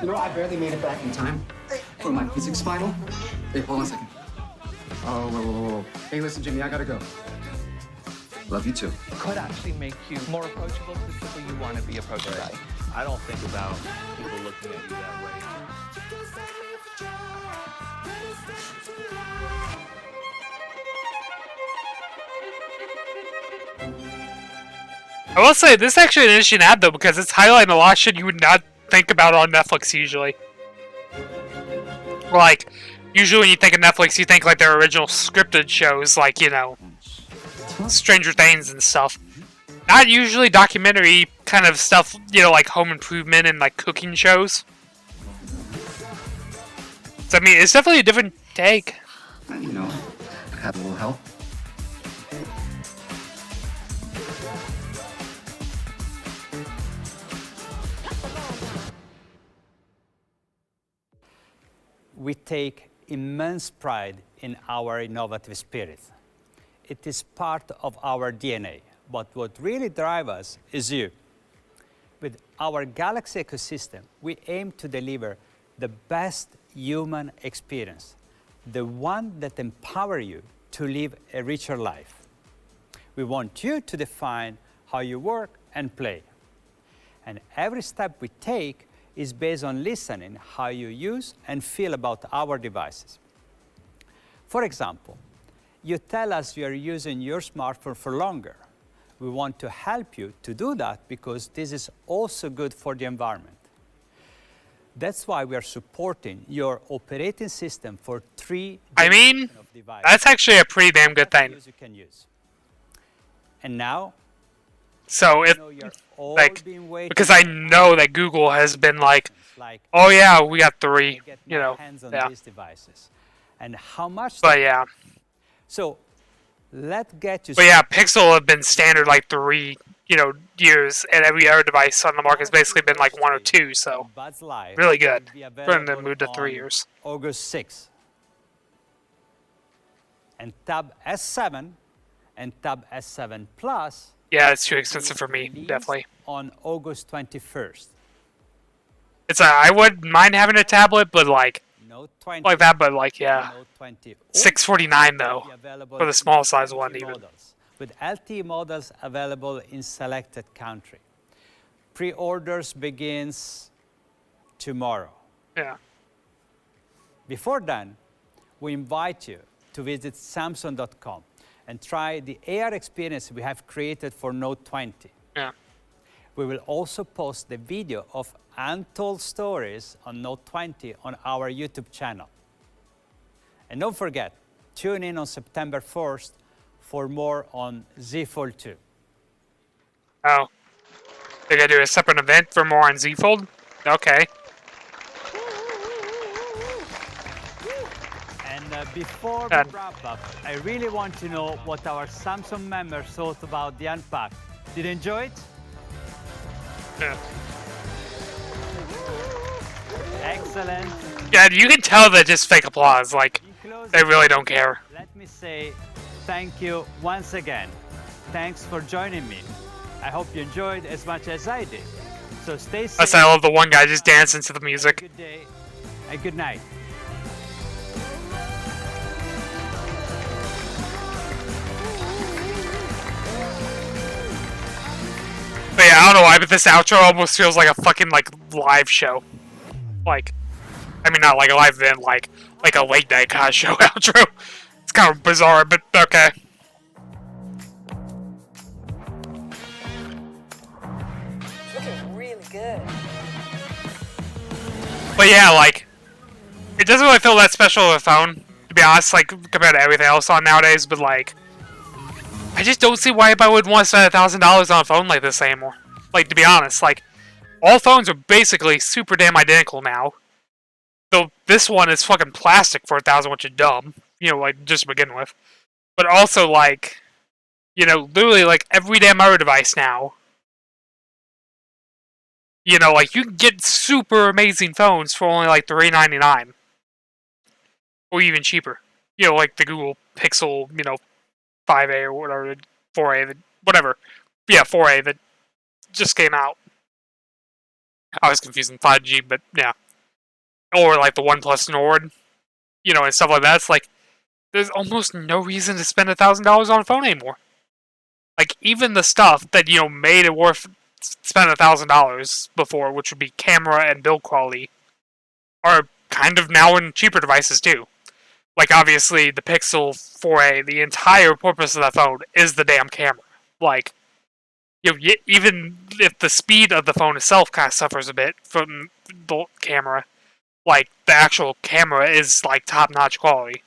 You know, I barely made it back in time. For my physics final? Hey, hold on a second. Oh, whoa. Hey, listen, Jimmy, I gotta go. Love you too. Could actually make you more approachable to the people you want to be approached by. I don't think about people looking at you that way. I will say, this is actually an interesting ad, though, because it's highlighting a lot of shit you would not think about on Netflix, usually. Like, usually when you think of Netflix, you think, like, their original scripted shows, like, you know, Stranger Things and stuff. Not usually documentary kind of stuff, you know, like Home Improvement and, like, cooking shows. So, I mean, it's definitely a different take. You know, have a little help. We take immense pride in our innovative spirit. It is part of our DNA, but what really drives us is you. With our Galaxy ecosystem, we aim to deliver the best human experience, the one that empowers you to live a richer life. We want you to define how you work and play. And every step we take is based on listening how you use and feel about our devices. For example, you tell us you are using your smartphone for longer. We want to help you to do that because this is also good for the environment. That's why we are supporting your operating system for 3 I mean, that's actually a pretty damn good thing. you can use. And now, So if, like, because I know that Google has been like, oh yeah, we got 3, you know, yeah. these devices. And how much? But yeah. So, let's get you. But yeah, Pixel have been standard like 3, you know, years, and every other device on the market has basically been like 1 or 2. So really good. For them to move to 3 years. August 6th. And Tab S7 and Tab S7 Plus. Yeah, it's too expensive for me, definitely. On August 21st. It's I wouldn't mind having a tablet, but like that, but like yeah, $649 though for the small size one even. With LTE models available in selected country. Pre-orders begins tomorrow. Yeah. Before then, we invite you to visit Samsung.com and try the AR experience we have created for Note 20. Yeah. We will also post the video of untold stories on Note 20 on our YouTube channel. And don't forget, tune in on September 1st for more on Z Fold 2. Oh. They're going to do a separate event for more on Z Fold? Okay. And before we wrap up, I really want to know what our Samsung members thought about the Unpacked. Did you enjoy it? Yeah. Excellent. Yeah, you can tell that just fake applause. Like, they really don't care. Let me say thank you once again. Thanks for joining me. I hope you enjoyed as much as I did. So stay safe. Plus, I love the one guy just dancing to the music. Good day and good night. But yeah, I don't know why, but this outro almost feels like a fucking, like, live show. Like, I mean, not like a live event, like a late night kind of show outro. It's kind of bizarre, but okay. Looking really good. But yeah, like, it doesn't really feel that special of a phone, to be honest, like, compared to everything else on nowadays, but like, I just don't see why anybody would want to spend $1,000 on a phone like this anymore. Like, to be honest, like, all phones are basically super damn identical now. Though this one is fucking plastic for $1,000, which is dumb. You know, like, just to begin with. But also, like, you know, literally, like, every damn other device now. You know, like, you can get super amazing phones for only, like, $399. Or even cheaper. You know, like the Google Pixel, you know, 5A or whatever, 4A, whatever. Yeah, 4A that just came out. I was confusing 5G, but yeah. or like the OnePlus Nord, you know, and stuff like that. It's like there's almost no reason to spend $1,000 on a phone anymore. Like even the stuff that made it worth spending $1,000 before, which would be camera and build quality, are kind of now in cheaper devices too. Like obviously the Pixel 4a, the entire purpose of that phone is the damn camera. Like even if the speed of the phone itself kind of suffers a bit from the camera, like the actual camera is like top-notch quality.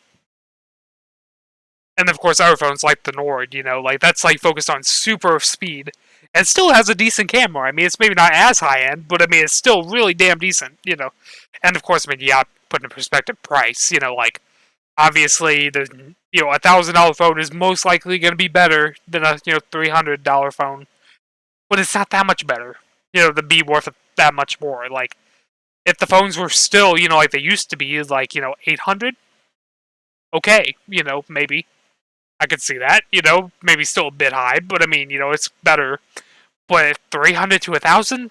And of course other phones like the Nord, like that's like focused on super speed and still has a decent camera. I mean, it's maybe not as high-end, but I mean it's still really damn decent, And of course, I mean, yeah, put in perspective price, like obviously the $1,000 phone is most likely going to be better than a $300 phone. But it's not that much better, to be worth that much more. Like, if the phones were still, like they used to be, like, 800, okay, maybe. I could see that, maybe still a bit high, but I mean, it's better. But 300 to 1,000?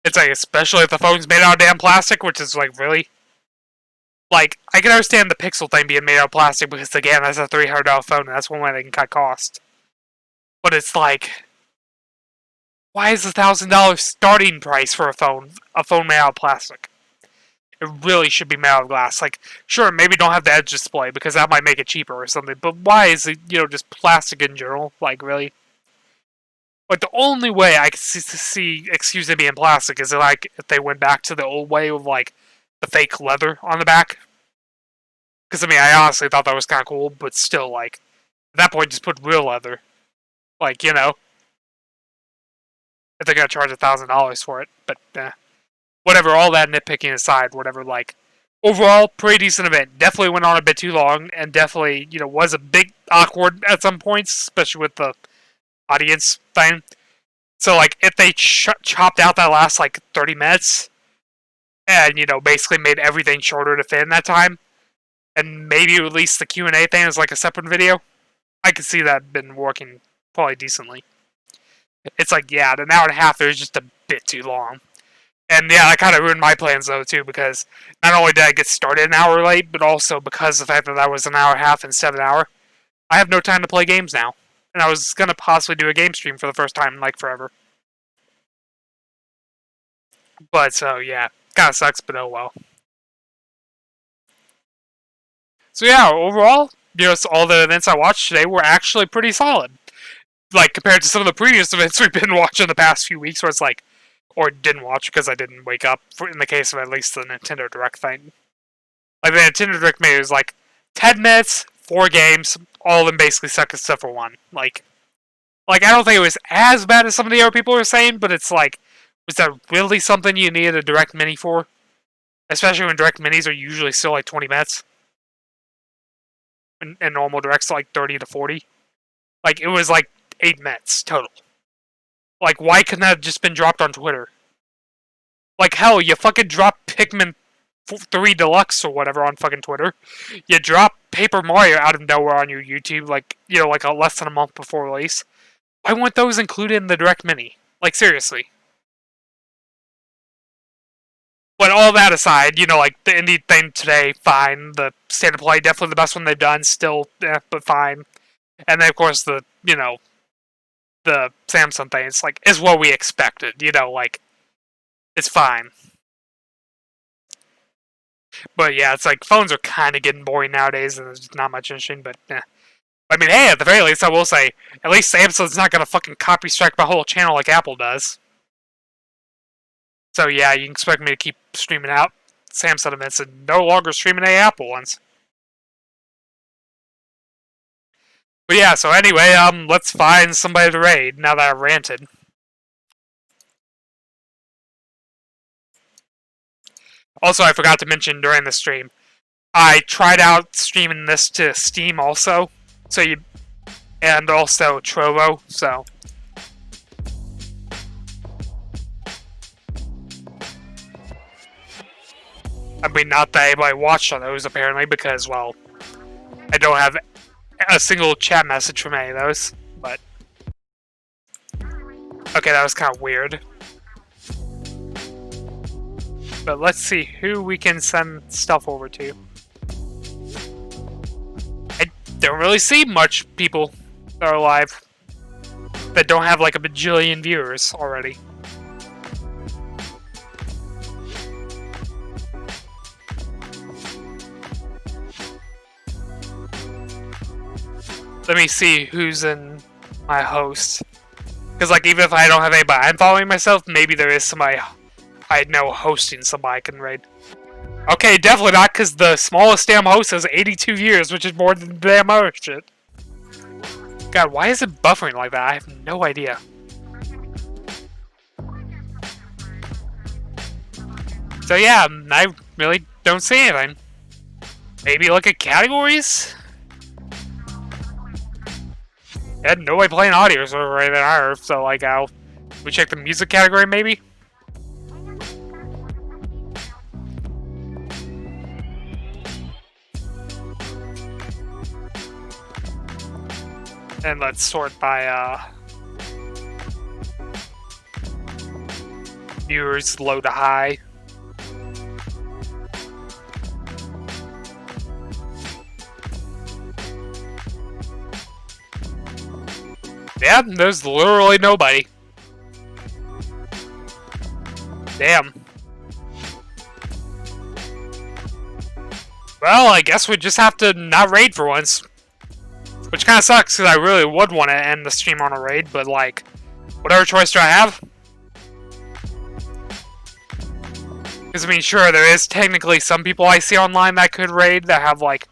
It's like, especially if the phone's made out of damn plastic, which is like, really? Like, I can understand the Pixel thing being made out of plastic because, again, that's a $300 phone, and that's one way they can cut cost. But it's like, why is $1,000 starting price for a phone made out of plastic? It really should be made out of glass. Like, sure, maybe don't have the edge display because that might make it cheaper or something. But why is it, just plastic in general? Like, really? Like, the only way I could see excuse it being plastic is like if they went back to the old way of like the fake leather on the back. Because I mean, I honestly thought that was kind of cool, but still, like, at that point, just put real leather. Like, if they're gonna charge $1,000 for it, but whatever. All that nitpicking aside, whatever. Like, overall, pretty decent event. Definitely went on a bit too long, and definitely, was a bit awkward at some points, especially with the audience thing. So, like, if they chopped out that last like 30 minutes, and basically made everything shorter to fit in that time, and maybe release the Q&A thing as like a separate video, I could see that been working probably decently. It's like, yeah, an hour and a half there is just a bit too long. And yeah, that kind of ruined my plans though too, because not only did I get started an hour late, but also because of the fact that that was an hour and a half instead of an hour, I have no time to play games now. And I was going to possibly do a game stream for the first time in like forever. But so yeah, kind of sucks, but oh well. So yeah, overall, all the events I watched today were actually pretty solid. Like, compared to some of the previous events we've been watching the past few weeks, where it's like, or didn't watch because I didn't wake up, in the case of at least the Nintendo Direct thing. Like, the Nintendo Direct maybe was like 10 minutes, 4 games, all of them basically suck except for one. Like, I don't think it was as bad as some of the other people were saying, but it's like, was that really something you needed a Direct Mini for? Especially when Direct Minis are usually still like 20 minutes. And normal Directs are like 30 to 40. Like, it was like 8 minutes total. Like, why couldn't that have just been dropped on Twitter? Like, hell, you fucking dropped Pikmin 3 Deluxe or whatever on fucking Twitter. You dropped Paper Mario out of nowhere on your YouTube, like, like less than a month before release. Why weren't those included in the Direct Mini? Like, seriously. But all that aside, like, the indie thing today, fine. The State of Play, definitely the best one they've done, still, but fine. And then, of course, the Samsung thing, it's like, is what we expected, like, it's fine. But yeah, it's like, phones are kind of getting boring nowadays, and there's not much interesting, but I mean, hey, at the very least, I will say, at least Samsung's not gonna fucking copy strike my whole channel like Apple does. So yeah, you can expect me to keep streaming out Samsung events and no longer streaming any Apple ones. But yeah, so anyway, let's find somebody to raid now that I've ranted. Also, I forgot to mention during the stream, I tried out streaming this to Steam also, and also Trovo, so. I mean, not that anybody watched on those apparently, because, well, I don't have a single chat message from any of those, but. Okay, that was kind of weird. But let's see who we can send stuff over to. I don't really see much people that are live that don't have like a bajillion viewers already. Let me see who's in my host. Because, like, even if I don't have anybody I'm following myself, maybe there is somebody I know hosting somebody I can raid. Okay, definitely not, because the smallest damn host has 82 viewers, which is more than the damn other shit. God, why is it buffering like that? I have no idea. So yeah, I really don't see anything. Maybe look at categories? Yeah, nobody playing audio or right there, so like we check the music category maybe? And let's sort by viewers low to high. Yeah, there's literally nobody. Damn. Well, I guess we just have to not raid for once. Which kind of sucks, because I really would want to end the stream on a raid, but like, whatever choice do I have? Because, I mean, sure, there is technically some people I see online that could raid that have, like,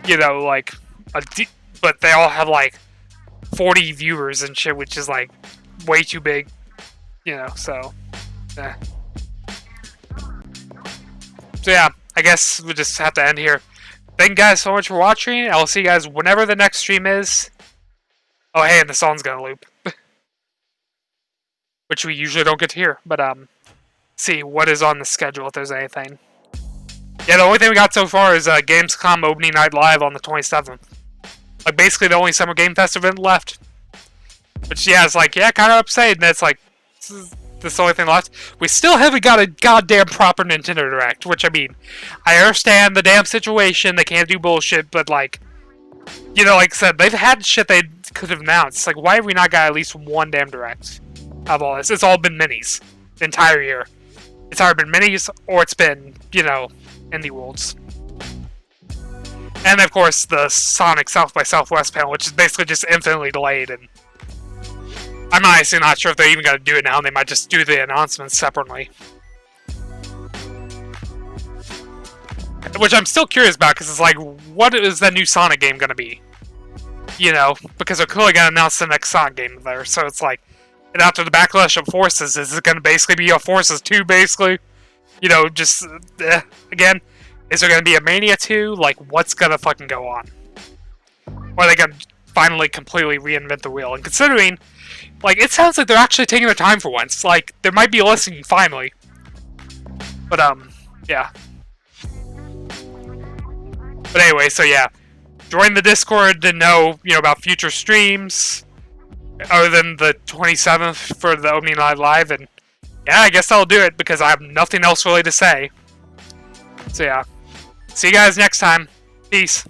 you know, like, but they all have, like, 40 viewers and shit, which is, like, way too big, you know, so, eh. So, yeah, I guess we'll just have to end here. Thank you guys so much for watching. I'll see you guys whenever the next stream is. Oh, hey, and the song's gonna loop. Which we usually don't get to hear, but, see what is on the schedule if there's anything. Yeah, the only thing we got so far is Gamescom opening night live on the 27th. Like, basically the only Summer Game Fest event left. Which, yeah, it's like, yeah, kind of upsetting that it's like, this is the only thing left. We still haven't got a goddamn proper Nintendo Direct, which, I mean, I understand the damn situation, they can't do bullshit, but, like, you know, like I said, they've had shit they could have announced. Like, why have we not got at least one damn Direct of all this? It's all been minis the entire year. It's either been minis, or it's been, you know, Indie Worlds. And, of course, the Sonic South by Southwest panel, which is basically just infinitely delayed, and I'm honestly not sure if they're even going to do it now, and they might just do the announcements separately. Which I'm still curious about, because it's like, what is that new Sonic game going to be? You know, because they're clearly going to announce the next Sonic game there, so it's like, and after the backlash of Forces, is it going to basically be a Forces 2, basically? You know, just, again, is there going to be a Mania 2? Like, what's going to fucking go on? Or are they going to finally completely reinvent the wheel? And considering, like, it sounds like they're actually taking their time for once. Like, there might be a listening finally. But, yeah. But anyway, so yeah. Join the Discord to know, you know, about future streams. Other than the 27th for the opening night live, and yeah, I guess that'll do it because I have nothing else really to say. So yeah, see you guys next time. Peace.